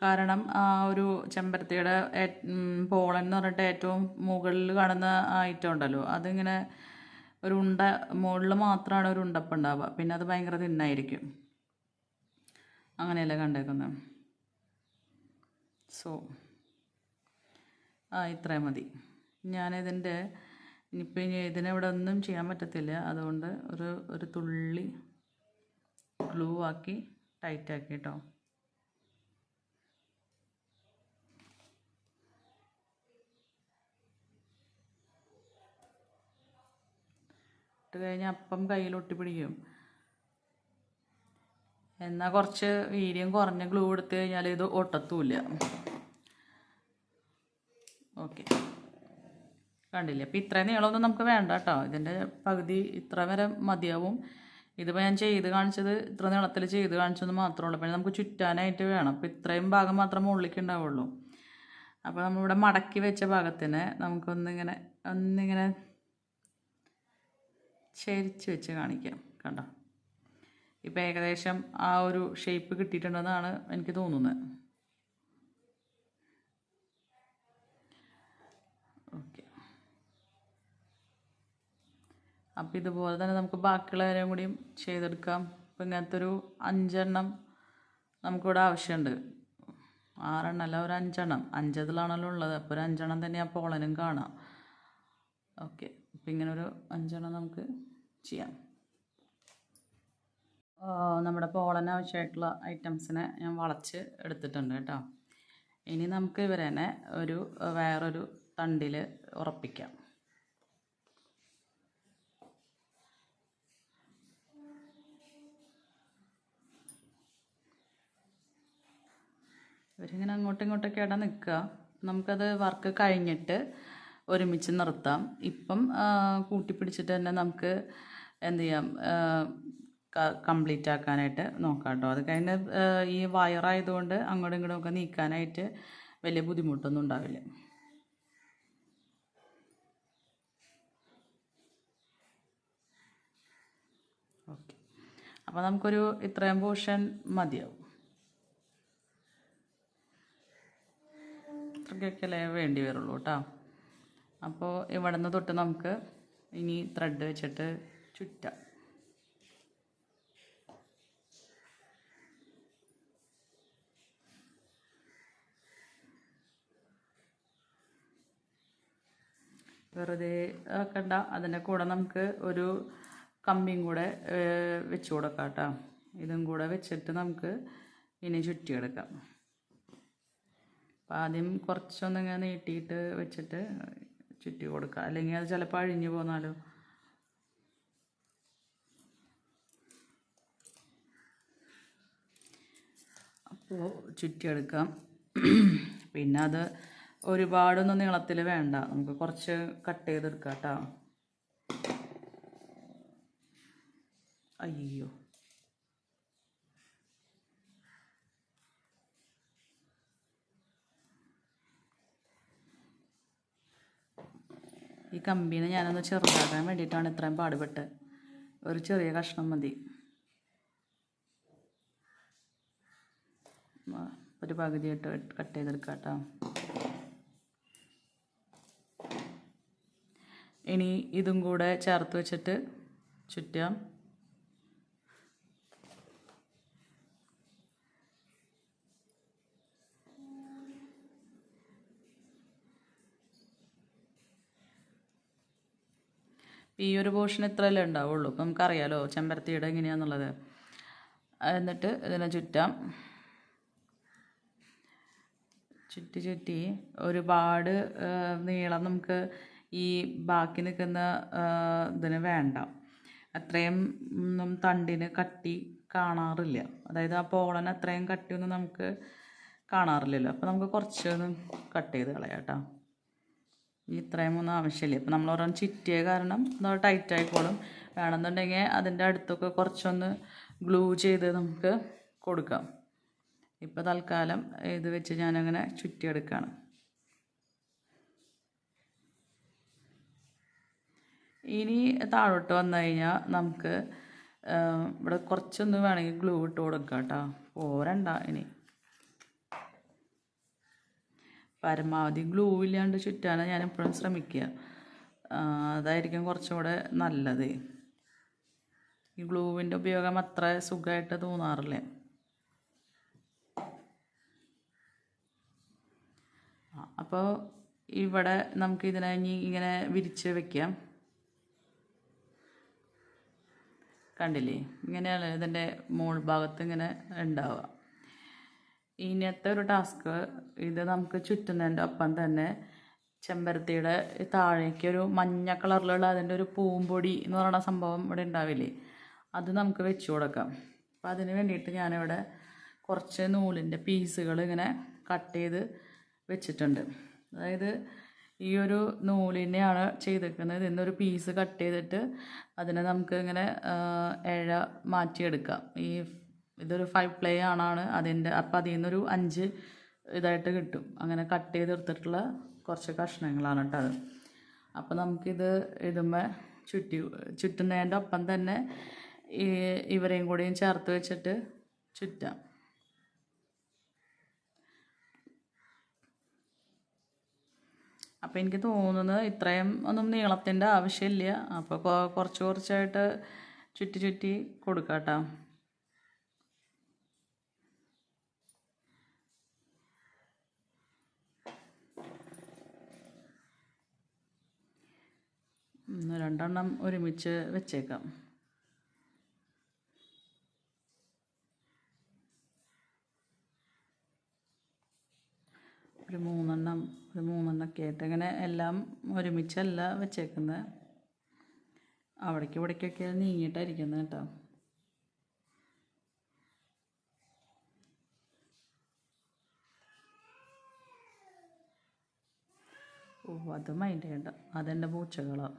കാരണം ആ ഒരു ചെമ്പരത്തിയുടെ പോളൻ എന്ന് പറഞ്ഞിട്ട് ഏറ്റവും മുകളിൽ കാണുന്ന ഐറ്റം ഉണ്ടല്ലോ, അതിങ്ങനെ ഒരു ഉണ്ട മുകളിൽ മാത്രമാണ് ഒരു ഉണ്ടപ്പം ഉണ്ടാവുക. പിന്നെ അത് ഭയങ്കര തിന്നായിരിക്കും. അങ്ങനെയല്ലേ കണ്ടേക്കുന്നത്. സോ ഇത്രയും മതി. ഞാനിതിൻ്റെ ഇനിയിപ്പോൾ ഇതിനിവിടെ ഒന്നും ചെയ്യാൻ പറ്റത്തില്ല. അതുകൊണ്ട് ഒരു തുള്ളി ഗ്ലൂ ആക്കി ടൈറ്റാക്കി കേട്ടോ. ഇട്ട് കഴിഞ്ഞാൽ അപ്പം കയ്യിലൊട്ടി പിടിക്കും. എന്നാൽ കുറച്ച് വീര്യം കുറഞ്ഞ ഗ്ലൂ എടുത്തു കഴിഞ്ഞാൽ ഇത് ഒട്ടത്തുമില്ല. ഓക്കെ, കണ്ടില്ലേ? അപ്പോൾ ഇത്രയും നീളമൊന്നും നമുക്ക് വേണ്ട കേട്ടോ. ഇതിൻ്റെ പകുതി ഇത്ര വരെ മതിയാവും. ഇതിപ്പോൾ ഞാൻ ചെയ്ത് കാണിച്ചത് ഇത്ര നീളത്തിൽ ചെയ്ത് കാണിച്ചെന്ന് മാത്രമേ ഉള്ളൂ. പിന്നെ നമുക്ക് ചുറ്റാനായിട്ട് വേണം. അപ്പോൾ ഇത്രയും ഭാഗം മാത്രം മുകളിലേക്ക് ഉണ്ടാവുള്ളൂ. അപ്പോൾ നമ്മളിവിടെ മടക്കി വെച്ച ഭാഗത്തിന് നമുക്കൊന്നിങ്ങനെ ചരിച്ച് വെച്ച് കാണിക്കാം. കണ്ടോ, ഇപ്പം ഏകദേശം ആ ഒരു ഷേപ്പ് കിട്ടിയിട്ടുണ്ടെന്നാണ് എനിക്ക് തോന്നുന്നത്. ഓക്കെ, അപ്പം ഇതുപോലെ തന്നെ നമുക്ക് ബാക്കിയുള്ളവരെയും കൂടിയും ചെയ്തെടുക്കാം. ഇപ്പം ഇങ്ങനത്തെ ഒരു 5 എണ്ണം നമുക്കിവിടെ ആവശ്യമുണ്ട്. 6 എണ്ണം അല്ല, ഒരു 5 എണ്ണം. 5 ഇതിലാണല്ലോ ഉള്ളത്. അപ്പോൾ ഒരു 5 എണ്ണം തന്നെ ആ പോളനും കാണാം. ഓക്കെ, അപ്പം ഇങ്ങനെ ഒരു 5 എണ്ണം നമുക്ക് ചെയ്യാം. നമ്മുടെ പോളൻ ആവശ്യമായിട്ടുള്ള ഐറ്റംസിനെ ഞാൻ വളച്ച് എടുത്തിട്ടുണ്ട് കേട്ടോ. ഇനി നമുക്ക് ഇവരെ വേറൊരു തണ്ടിൽ ഉറപ്പിക്കാം. ഇവരിങ്ങനെ അങ്ങോട്ടും ഇങ്ങോട്ടൊക്കെ ഇടാൻ നിൽക്കുക. നമുക്കത് വർക്ക് കഴിഞ്ഞിട്ട് ഒരുമിച്ച് നിർത്താം. ഇപ്പം കൂട്ടിപ്പിടിച്ചിട്ട് തന്നെ നമുക്ക് എന്ത് ചെയ്യാം, കംപ്ലീറ്റ് ആക്കാനായിട്ട് നോക്കാം കേട്ടോ. അത് കഴിഞ്ഞ് ഈ വയറായതുകൊണ്ട് അങ്ങോട്ടും ഇങ്ങോട്ടും ഒക്കെ നീക്കാനായിട്ട് വലിയ ബുദ്ധിമുട്ടൊന്നും ഉണ്ടാവില്ല. ഓക്കെ, അപ്പോൾ നമുക്കൊരു ഇത്രയും പോർഷൻ മതിയാവും. ഇത്രയ്ക്കൊക്കെയല്ലേ വേണ്ടി വരുള്ളൂ കേട്ടോ. അപ്പോൾ ഇവിടെ നിന്ന് തൊട്ട് നമുക്ക് ഇനി ത്രെഡ് വെച്ചിട്ട് ചുറ്റാം. വെറുതെ ആക്കണ്ട. അതിൻ്റെ കൂടെ നമുക്ക് ഒരു കമ്പിയും കൂടെ വെച്ച് കൊടുക്കാം കേട്ടോ. ഇതും കൂടെ വെച്ചിട്ട് നമുക്ക് ഇനി ചുറ്റിയെടുക്കാം. അപ്പം ആദ്യം കുറച്ചൊന്നിങ്ങനെ നീട്ടിയിട്ട് വെച്ചിട്ട് ചുറ്റി കൊടുക്കുക. അല്ലെങ്കിൽ അത് ചിലപ്പോൾ അഴിഞ്ഞു പോന്നാലോ. അപ്പോൾ ചുറ്റിയെടുക്കാം. പിന്നെ അത് ഒരുപാടൊന്നും നീളത്തിൽ വേണ്ട. നമുക്ക് കുറച്ച് കട്ട് ചെയ്തെടുക്കാം കേട്ടോ. അയ്യോ, ഈ കമ്പീനെ ഞാനൊന്ന് ചെറുതാക്കാൻ വേണ്ടിയിട്ടാണ് ഇത്രയും പാടുപെട്ട്. ഒരു ചെറിയ കഷ്ണം മതി. ഒരു പകുതിയായിട്ട് കട്ട് ചെയ്തെടുക്കാം കേട്ടോ. ഇനി ഇതും കൂടെ ചേർത്ത് വെച്ചിട്ട് ചുറ്റാം. ഈ ഒരു പോർഷൻ ഇത്രയല്ലേ ഉണ്ടാവുള്ളൂ. അപ്പം നമുക്കറിയാലോ ചെമ്പരത്തിയുടെ എങ്ങനെയാണെന്നുള്ളത്. എന്നിട്ട് ഇതിനെ ചുറ്റാം. ചുറ്റി ഒരുപാട് നീളം നമുക്ക് ഈ ബാക്കി നിൽക്കുന്ന ഇതിന് വേണ്ട. അത്രയും തണ്ടിന് കട്ടി കാണാറില്ല. അതായത് ആ പോളൻ അത്രയും കട്ടിയൊന്നും നമുക്ക് കാണാറില്ലല്ലോ. അപ്പോൾ നമുക്ക് കുറച്ചൊന്ന് കട്ട് ചെയ്ത് കളയാം കേട്ടോ. ഇത്രയും ഒന്നും ആവശ്യമില്ല. ഇപ്പം നമ്മൾ ഓരോ ചുറ്റിയ കാരണം അത് ടൈറ്റ് ആയിക്കോളും. വേണമെന്നുണ്ടെങ്കിൽ അതിൻ്റെ അടുത്തൊക്കെ കുറച്ചൊന്ന് ഗ്ലൂ ചെയ്ത് നമുക്ക് കൊടുക്കാം. ഇപ്പോൾ തൽക്കാലം ഇത് വെച്ച് ഞാനങ്ങനെ ചുറ്റിയെടുക്കുകയാണ്. ഇനി താഴോട്ട് വന്നു കഴിഞ്ഞാൽ നമുക്ക് ഇവിടെ കുറച്ചൊന്ന് വേണമെങ്കിൽ ഗ്ലൂ ഇട്ട് കൊടുക്കാം കേട്ടോ. പോരണ്ട. ഇനി പരമാവധി ഗ്ലൂ ഇല്ലാണ്ട് ചുറ്റാൻ ഞാൻ എപ്പോഴും ശ്രമിക്കുക. അതായിരിക്കും കുറച്ചും കൂടെ നല്ലത്. ഈ ഗ്ലൂവിൻ്റെ ഉപയോഗം അത്ര സുഖമായിട്ട് തോന്നാറില്ല. അപ്പോൾ ഇവിടെ നമുക്കിതിനെ ഇനി ഇങ്ങനെ വിരിച്ച് വയ്ക്കാം. കണ്ടില്ലേ, ഇങ്ങനെയാണ് ഇതിൻ്റെ മോൾ ഭാഗത്ത് ഇങ്ങനെ ഉണ്ടാവുക. ഇനിയത്തെ ഒരു ടാസ്ക്, ഇത് നമുക്ക് ചുറ്റുന്നതിൻ്റെ ഒപ്പം തന്നെ ചെമ്പരത്തിയുടെ താഴേക്ക് ഒരു മഞ്ഞ കളറിലുള്ള അതിൻ്റെ ഒരു പൂമ്പൊടി എന്ന് പറയുന്ന സംഭവം ഇവിടെ ഉണ്ടാവില്ലേ, അത് നമുക്ക് വെച്ച് കൊടുക്കാം. അപ്പോൾ അതിന് വേണ്ടിയിട്ട് ഞാനിവിടെ കുറച്ച് നൂലിൻ്റെ പീസുകൾ ഇങ്ങനെ കട്ട് ചെയ്ത് വെച്ചിട്ടുണ്ട്. അതായത് ഈ ഒരു നൂലിനെയാണ് ചെയ്തിരിക്കുന്നത്. ഇന്നൊരു പീസ് കട്ട് ചെയ്തിട്ട് അതിനെ നമുക്ക് ഇങ്ങനെ ഇഴ മാറ്റിയെടുക്കാം. ഇതൊരു 5 പ്ലേ ആണ് അതിൻ്റെ. അപ്പം അതിൽ നിന്നൊരു 5 ഇതായിട്ട് കിട്ടും. അങ്ങനെ കട്ട് ചെയ്തെടുത്തിട്ടുള്ള കുറച്ച് കഷ്ണങ്ങളാണ് കേട്ടോ അത്. അപ്പോൾ നമുക്കിത് ഇതുമ്മേ ചുറ്റുന്നതിൻ്റെ ഒപ്പം തന്നെ ഇവരെയും കൂടിയും ചേർത്ത് വെച്ചിട്ട് ചുറ്റാം. അപ്പോൾ എനിക്ക് തോന്നുന്നത് ഇത്രയും ഒന്നും നീളത്തിൻ്റെ ആവശ്യമില്ല. അപ്പോൾ കുറച്ചായിട്ട് ചുറ്റി കൊടുക്കാം കേട്ടോ. രണ്ടെണ്ണം ഒരുമിച്ച് വെച്ചേക്കാം. ഒരു മൂന്നെണ്ണമൊക്കെ ആയിട്ട് ഇങ്ങനെ എല്ലാം ഒരുമിച്ചല്ല വെച്ചേക്കുന്നത്. ഇവിടേക്കൊക്കെ നീങ്ങിയിട്ടായിരിക്കുന്നത് കേട്ടോ. അത് മൈൻഡ് ചെയ്യണ്ട, അതെൻ്റെ പൂച്ചകളാണ്.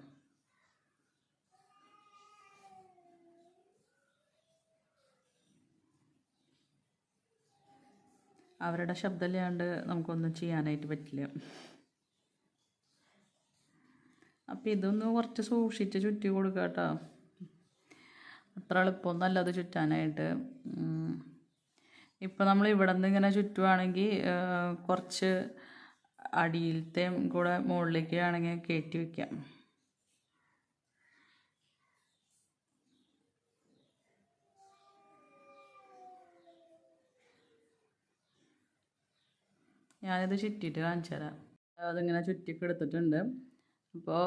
അവരുടെ ശബ്ദമില്ലാണ്ട് നമുക്കൊന്നും ചെയ്യാനായിട്ട് പറ്റില്ല. അപ്പോൾ ഇതൊന്ന് കുറച്ച് സൂക്ഷിച്ച് ചുറ്റി കൊടുക്കുക കേട്ടോ. അത്ര എളുപ്പമൊന്നുമല്ല അത് ചുറ്റാനായിട്ട്. ഇപ്പോൾ നമ്മൾ ഇവിടെ നിന്ന് ഇങ്ങനെ ചുറ്റുവാണെങ്കിൽ കുറച്ച് അടിയിലത്തെയും കൂടെ മുകളിലേക്ക് ആണെങ്കിൽ കയറ്റി വയ്ക്കാം. ഞാനിത് ചുറ്റിയിട്ട് കാണിച്ചു തരാം. അതിങ്ങനെ ചുറ്റിക്ക് എടുത്തിട്ടുണ്ട്. അപ്പോൾ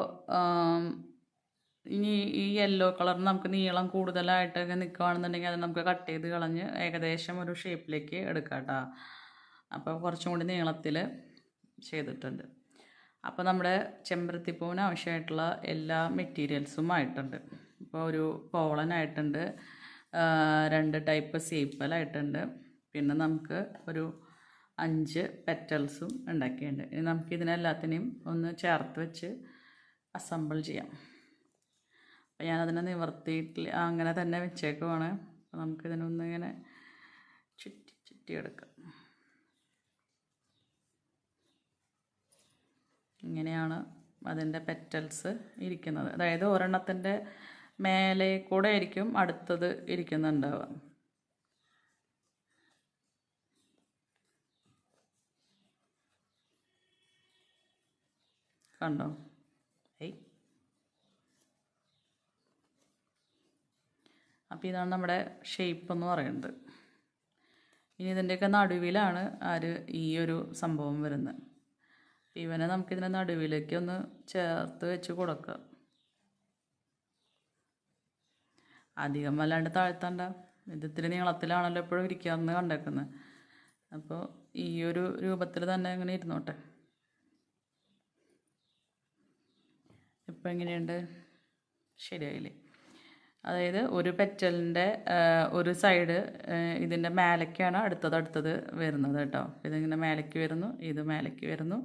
ഇനി ഈ യെല്ലോ കളർ നമുക്ക് നീളം കൂടുതലായിട്ടൊക്കെ നിൽക്കുകയാണെന്നുണ്ടെങ്കിൽ അത് നമുക്ക് കട്ട് ചെയ്ത് കളഞ്ഞ് ഏകദേശം ഒരു ഷേപ്പിലേക്ക് എടുക്കാം കേട്ടോ. അപ്പോൾ കുറച്ചും കൂടി നീളത്തിൽ ചെയ്തിട്ടുണ്ട്. അപ്പോൾ നമ്മുടെ ചെമ്പരത്തിപ്പൂവിന് ആവശ്യമായിട്ടുള്ള എല്ലാ മെറ്റീരിയൽസും ആയിട്ടുണ്ട്. ഇപ്പോൾ ഒരു പോളനായിട്ടുണ്ട്, 2 ടൈപ്പ് സീപ്പലായിട്ടുണ്ട്, പിന്നെ നമുക്ക് ഒരു 5 പെറ്റൽസും ഉണ്ടാക്കിയിട്ടുണ്ട്. ഇനി നമുക്കിതിനെല്ലാത്തിനെയും ഒന്ന് ചേർത്ത് വെച്ച് അസംബിൾ ചെയ്യാം. അപ്പോൾ ഞാനതിനെ നിവർത്തിയിട്ടില്ല, അങ്ങനെ തന്നെ വെച്ചേക്കുവാണ്. അപ്പോൾ നമുക്കിതിനൊന്നിങ്ങനെ ചുറ്റിയെടുക്കാം. ഇങ്ങനെയാണ് അതിൻ്റെ പെറ്റൽസ് ഇരിക്കുന്നത്. അതായത് ഒരെണ്ണത്തിൻ്റെ മേലെ കൂടെ ആയിരിക്കും അടുത്തത് ഇരിക്കുന്നുണ്ടാവുക. കണ്ടോ? അപ്പോൾ ഇതാണ് നമ്മുടെ ഷേപ്പ് എന്ന് പറയുന്നത്. ഇനി ഇതിൻ്റെയൊക്കെ നടുവിലാണ് ഈ ഒരു സംഭവം വരുന്നത്. ഇവനെ നമുക്കിതിൻ്റെ നടുവിലേക്ക് ഒന്ന് ചേർത്ത് വെച്ച് കൊടുക്കാം. അധികം വല്ലാണ്ട് താഴ്ത്തണ്ട. ഇത് ഇത്തിരി നീളത്തിലാണല്ലോ എപ്പോഴും ഇരിക്കാമെന്ന് കണ്ടേക്കുന്നത്. അപ്പോൾ ഈ ഒരു രൂപത്തിൽ തന്നെ അങ്ങനെ ഇരുന്നോട്ടെ. ഇപ്പം എങ്ങനെയുണ്ട്? ശരിയായില്ലേ? അതായത് ഒരു പെറ്റലിൻ്റെ ഒരു സൈഡ് ഇതിൻ്റെ മേലേക്കാണ് അടുത്തത് വരുന്നത് കേട്ടോ. ഇതിങ്ങനെ മേലേക്ക് വരുന്നു, ഇത് മേലേക്ക് വരുന്നു.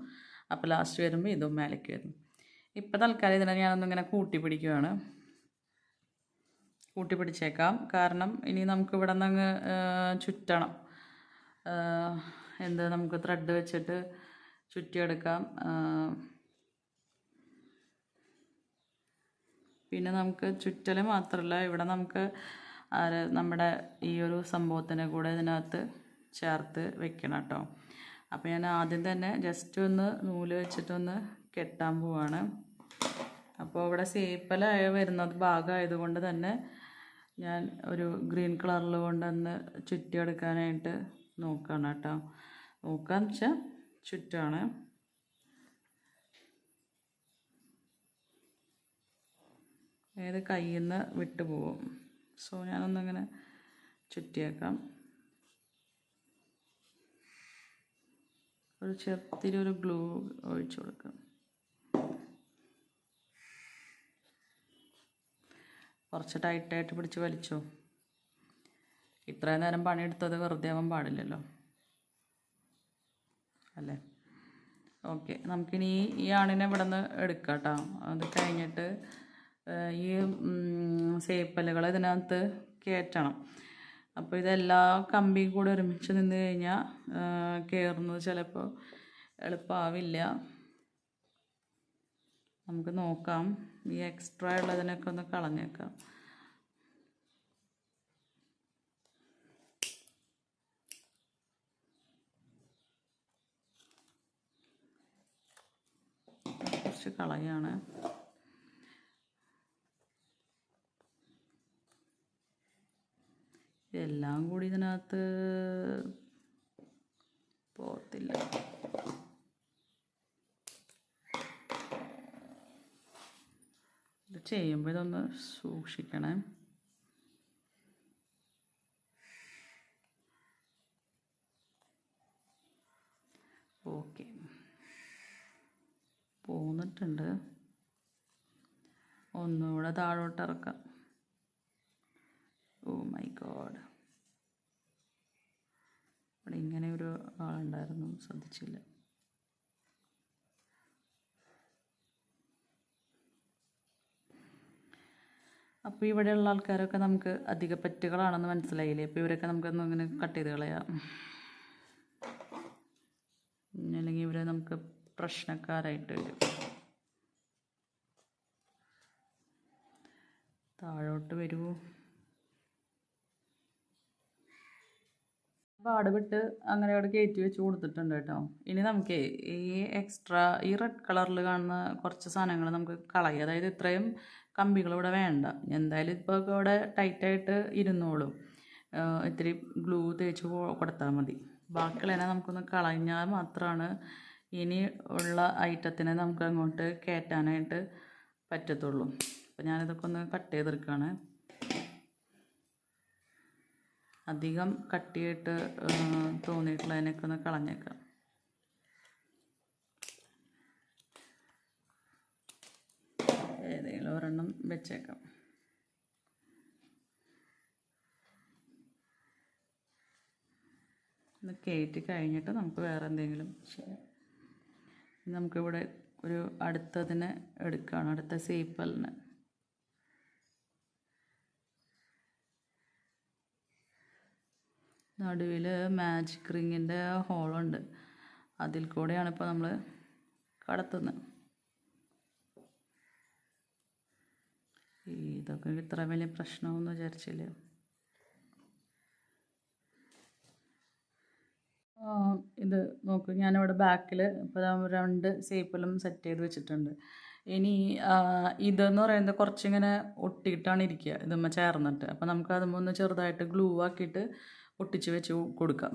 അപ്പോൾ ലാസ്റ്റ് വരുമ്പോൾ ഇതും മേലേക്ക് വരുന്നു. ഇപ്പം തൽക്കാലം ഇതിനെ ഞാനൊന്നിങ്ങനെ കൂട്ടിപ്പിടിക്കുകയാണ്. കൂട്ടിപ്പിടിച്ചേക്കാം. കാരണം ഇനി നമുക്ക് ഇവിടെ നിന്ന് അങ്ങ് ചുറ്റണം. നമുക്ക് ത്രെഡ് വെച്ചിട്ട് ചുറ്റിയെടുക്കാം. പിന്നെ നമുക്ക് ചുറ്റൽ മാത്രമല്ല, ഇവിടെ നമുക്ക് നമ്മുടെ ഈ ഒരു സംഭവത്തിനെ കൂടെ ഇതിനകത്ത് ചേർത്ത് വെക്കണം കേട്ടോ. അപ്പോൾ ഞാൻ ആദ്യം തന്നെ ജസ്റ്റ് ഒന്ന് നൂല് വെച്ചിട്ടൊന്ന് കെട്ടാൻ പോവാണ്. അപ്പോൾ ഇവിടെ സേപ്പലായ വരുന്നത് ഭാഗമായതുകൊണ്ട് തന്നെ ഞാൻ ഒരു ഗ്രീൻ കളറിൽ കൊണ്ടൊന്ന് ചുറ്റിയെടുക്കാനായിട്ട് നോക്കുകയാണ് കേട്ടോ. നോക്കാന്ന് വെച്ചാൽ ചുറ്റാണ്. ഏത് കയ്യിൽ നിന്ന് വിട്ടു പോകും. സോ ഞാനൊന്നിങ്ങനെ ചുറ്റിയേക്കാം. ഒരു ചെറുത്തിരി ഒരു ഗ്ലൂ ഒഴിച്ചു കൊടുക്കാം. കുറച്ച് ടൈറ്റായിട്ട് പിടിച്ച് വലിച്ചോ. ഇത്രയും നേരം പണിയെടുത്തത് വെറുതെ ആവാൻ പാടില്ലല്ലോ അല്ലേ? ഓക്കെ, നമുക്കിനി ഈ ആണിനെ ഇവിടെ നിന്ന് എടുക്കാം കേട്ടോ. അത് കഴിഞ്ഞിട്ട് ഈ സേപ്പലുകൾ ഇതിനകത്ത് കയറ്റണം. അപ്പോൾ ഇതെല്ലാ കമ്പിയും കൂടെ ഒരുമിച്ച് നിന്ന് കഴിഞ്ഞാൽ കയറുന്നത് ചിലപ്പോൾ എളുപ്പമാവില്ല. നമുക്ക് നോക്കാം. ഈ എക്സ്ട്രാ ഉള്ളതിനൊക്കെ ഒന്ന് കളഞ്ഞേക്കാം. കുറച്ച് കളയാണ്. എല്ലാം കൂടി ഇതിനകത്ത് പോകത്തില്ല. ഇത് ചെയ്യുമ്പോൾ ഇതൊന്ന് സൂക്ഷിക്കണേ. ഓക്കെ, പോന്നിട്ടുണ്ട്. ഒന്നുകൂടെ താഴോട്ട് ഇറക്കാം. ഓ മൈ ഗോഡ്, ഇവിടെ ഇങ്ങനെ ഒരു ആളുണ്ടായിരുന്നു, ശ്രദ്ധിച്ചില്ല. അപ്പോൾ ഇവിടെയുള്ള ആൾക്കാരൊക്കെ നമുക്ക് അധിക പറ്റുകളാണെന്ന് മനസ്സിലായില്ലേ? അപ്പോൾ ഇവരൊക്കെ നമുക്കൊന്ന് ഇങ്ങനെ കട്ട് ചെയ്ത് കളയാം. അല്ലെങ്കിൽ ഇവരെ നമുക്ക് പ്രശ്നക്കാരായിട്ട് വരും. താഴോട്ട് വരുമോ? പാട് വിട്ട് അങ്ങനെ അവിടെ കയറ്റി വെച്ച് കൊടുത്തിട്ടുണ്ട് കേട്ടോ. ഇനി നമുക്ക് ഈ എക്സ്ട്രാ ഈ റെഡ് കളറിൽ കാണുന്ന കുറച്ച് സാധനങ്ങൾ നമുക്ക് കളയാം. അതായത് ഇത്രയും കമ്പികൾ ഇവിടെ വേണ്ട. എന്തായാലും ഇപ്പോൾ ഇവിടെ ടൈറ്റായിട്ട് ഇരുന്നോളും. ഇത്തിരി ഗ്ലൂ തേച്ച് കൊടുത്താൽ മതി. ബാക്കിയുള്ളതിനെ നമുക്കൊന്ന് കളഞ്ഞാൽ മാത്രമാണ് ഇനി ഉള്ള ഐറ്റത്തിനെ നമുക്ക് അങ്ങോട്ട് കയറ്റാനായിട്ട് പറ്റത്തുള്ളൂ. അപ്പോൾ ഞാനിതൊക്കെ ഒന്ന് കട്ട് ചെയ്തെടുക്കുകയാണ്. അധികം കട്ടിയായിട്ട് തോന്നിയിട്ടുള്ളതിനൊക്കെ ഒന്ന് കളഞ്ഞേക്കാം. ഏതെങ്കിലും ഒരെണ്ണം വെച്ചേക്കാം. ഒന്ന് കയറ്റി കഴിഞ്ഞിട്ട് നമുക്ക് വേറെ എന്തെങ്കിലും ചെയ്യാം. നമുക്കിവിടെ ഒരു അടുത്തതിനെ എടുക്കുകയാണ്, അടുത്ത സേപ്പലിന്. നടുവിൽ മാജിക് റിങ്ങിൻ്റെ ഹോളുണ്ട്. അതിൽ കൂടെയാണ് ഇപ്പോൾ നമ്മൾ കടത്തുന്നത്. ഇതൊക്കെ ഇത്ര വലിയ പ്രശ്നമൊന്നും വിചാരിച്ചില്ല. ഇത് നോക്കൂ, ഞാനിവിടെ ബാക്കിൽ ഇപ്പോൾ 2 സേപ്പിലും സെറ്റ് ചെയ്ത് വെച്ചിട്ടുണ്ട്. ഇനി ഇതെന്ന് പറയുന്നത് കുറച്ചിങ്ങനെ ഒട്ടിയിട്ടാണ് ഇരിക്കുക ഇതുമ്മ ചേർന്നിട്ട്. അപ്പോൾ നമുക്ക് അതുമ്പോൾ ഒന്ന് ചെറുതായിട്ട് ഗ്ലൂ ആക്കിയിട്ട് ഒട്ടിച്ച് വെച്ച് കൊടുക്കാം.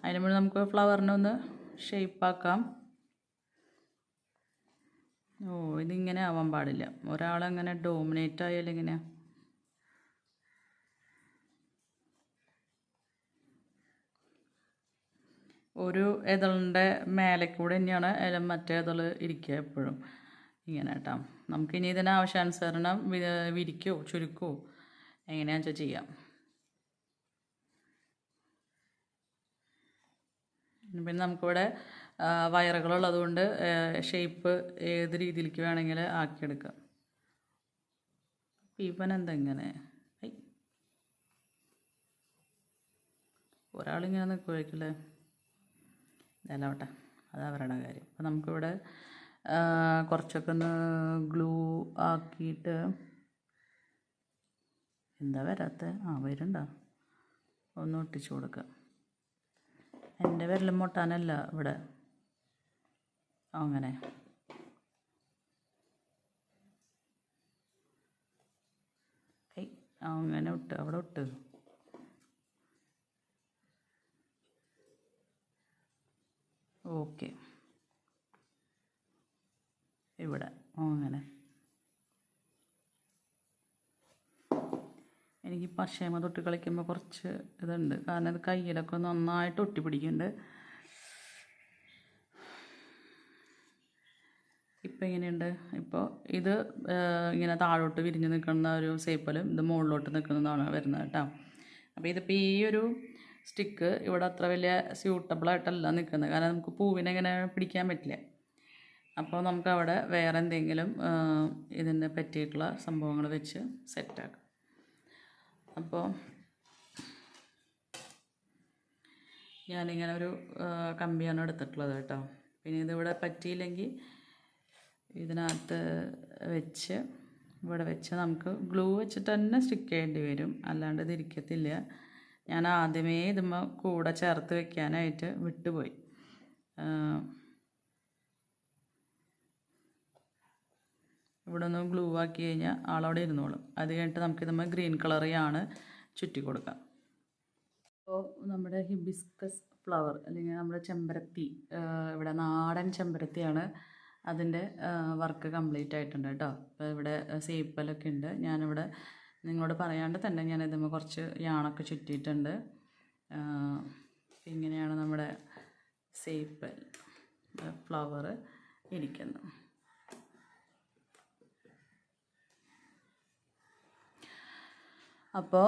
അതിന് മുന്നേ നമുക്ക് ഫ്ലവറിനെ ഒന്ന് ഷേപ്പാക്കാം. ഇതിങ്ങനെ ആവാൻ പാടില്ല. ഒരാളങ്ങനെ ഡോമിനേറ്റ് ആയാലും ഇങ്ങനെയാണ്. ഒരു ഇതളിൻ്റെ മേലെ കൂടെ തന്നെയാണ് മറ്റേ ഇതൾ ഇരിക്കുക എപ്പോഴും ഇങ്ങനെ കേട്ടോ. നമുക്കിനി ഇതിന് ആവശ്യാനുസരണം വിരിക്കോ ചുരുക്കോ എങ്ങനെയാണെന്ന് വെച്ചാൽ ചെയ്യാം. പിന്നെ നമുക്കിവിടെ വയറുകളുള്ളത് കൊണ്ട് ഷേപ്പ് ഏത് രീതിയിലേക്ക് വേണമെങ്കിൽ ആക്കിയെടുക്കാം. ഇവൻ എന്തെങ്ങനെ ഒരാളിങ്ങനെ നിൽക്കുമായിരിക്കില്ലേ? ഇതല്ലോട്ടെ, അത് അവരുടെ കാര്യം. അപ്പം നമുക്കിവിടെ കുറച്ചൊക്കെ ഒന്ന് ഗ്ലൂ ആക്കിയിട്ട് എന്താ വരാത്ത വരുന്നുണ്ടോ ഒന്ന് ഒട്ടിച്ചു കൊടുക്കുക. എൻ്റെ വിരലും മുട്ടാനല്ല ഇവിടെ, അങ്ങനെ അങ്ങനെ ഇട്ട് അവിടെ ഇട്ട് ഓക്കെ. ഇവിടെ അങ്ങനെ എനിക്ക് പശയമ തൊട്ട് കളിക്കുമ്പോൾ കുറച്ച് ഇതുണ്ട്, കാരണം ഇത് കയ്യിലൊക്കെ നന്നായിട്ട് ഒട്ടി പിടിക്കുന്നുണ്ട്. ഇപ്പം എങ്ങനെയുണ്ട്? ഇപ്പോൾ ഇത് ഇങ്ങനെ താഴോട്ട് വിരിഞ്ഞ് നിൽക്കുന്ന ഒരു സേപ്പലും ഇത് മുകളിലോട്ട് നിൽക്കുന്നതാണ് വരുന്നത് കേട്ടോ. അപ്പോൾ ഇതിപ്പോൾ ഈ ഒരു സ്റ്റിക്ക് ഇവിടെ അത്ര വലിയ സ്യൂട്ടബിളായിട്ടല്ല നിൽക്കുന്നത്, കാരണം നമുക്ക് പൂവിനെ ഇങ്ങനെ പിടിക്കാൻ പറ്റില്ല. അപ്പോൾ നമുക്ക് അവിടെ വേറെ എന്തെങ്കിലും ഇതിനെ പറ്റിയിട്ടുള്ള സംഭവങ്ങൾ വെച്ച് സെറ്റാക്കാം. അപ്പോൾ ഞാനിങ്ങനെ ഒരു കമ്പിയാണ് എടുത്തിട്ടുള്ളത് കേട്ടോ. പിന്നെ ഇതിവിടെ പറ്റിയില്ലെങ്കിൽ ഇതിനകത്ത് വെച്ച് ഇവിടെ വെച്ച് നമുക്ക് ഗ്ലൂ വെച്ചിട്ട് തന്നെ സ്റ്റിക്ക് ചെയ്യേണ്ടി വരും, അല്ലാണ്ട് ഇത് ഇരിക്കത്തില്ല. ഞാൻ ആദ്യമേ ഇതുമ്മ കൂടെ ചേർത്ത് വെക്കാനായിട്ട് വിട്ടുപോയി. ഇവിടെ ഒന്ന് ഗ്ലൂ ആക്കി കഴിഞ്ഞാൽ ആളവിടെ ഇരുന്നോളും. അത് കഴിഞ്ഞിട്ട് നമുക്കിതുമ്മ ഗ്രീൻ കളറിയാണ് ചുറ്റി കൊടുക്കാം. അപ്പോൾ നമ്മുടെ ഹിബിസ്കസ് ഫ്ലവർ അല്ലെങ്കിൽ നമ്മുടെ ചെമ്പരത്തി, ഇവിടെ നാടൻ ചെമ്പരത്തിയാണ്, അതിൻ്റെ വർക്ക് കംപ്ലീറ്റ് ആയിട്ടുണ്ട് കേട്ടോ. അപ്പോൾ ഇവിടെ സേപ്പലൊക്കെ ഉണ്ട്. ഞാനിവിടെ നിങ്ങളോട് പറയാണ്ട് തന്നെ ഞാൻ ഇതുമ്മ കുറച്ച് യാണൊക്കെ ചുറ്റിയിട്ടുണ്ട്. ഇങ്ങനെയാണ് നമ്മുടെ സേപ്പൽ ഫ്ലവർ ഇരിക്കുന്നത്. അപ്പോൾ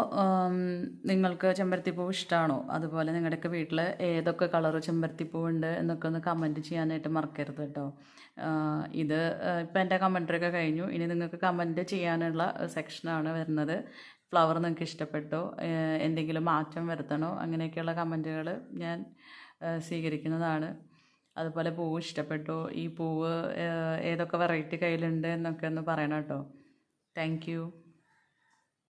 നിങ്ങൾക്ക് ചെമ്പരത്തിപ്പൂ ഇഷ്ടമാണോ? അതുപോലെ നിങ്ങളുടെയൊക്കെ വീട്ടിൽ ഏതൊക്കെ കളറ് ചെമ്പരത്തിപ്പൂവുണ്ട് എന്നൊക്കെ ഒന്ന് കമൻറ്റ് ചെയ്യാനായിട്ട് മറക്കരുത് കേട്ടോ. ഇത് ഇപ്പം എൻ്റെ കമൻറ്ററിയൊക്കെ കഴിഞ്ഞു. ഇനി നിങ്ങൾക്ക് കമൻറ്റ് ചെയ്യാനുള്ള സെക്ഷനാണ് വരുന്നത്. ഫ്ലവർ നിങ്ങൾക്ക് ഇഷ്ടപ്പെട്ടോ, എന്തെങ്കിലും മാറ്റം വരുത്തണോ, അങ്ങനെയൊക്കെയുള്ള കമൻറ്റുകൾ ഞാൻ സ്വീകരിക്കുന്നതാണ്. അതുപോലെ പൂവ് ഇഷ്ടപ്പെട്ടോ, ഈ പൂവ് ഏതൊക്കെ വെറൈറ്റി കയ്യിലുണ്ട് എന്നൊക്കെ ഒന്ന് പറയണം കേട്ടോ. Thank you.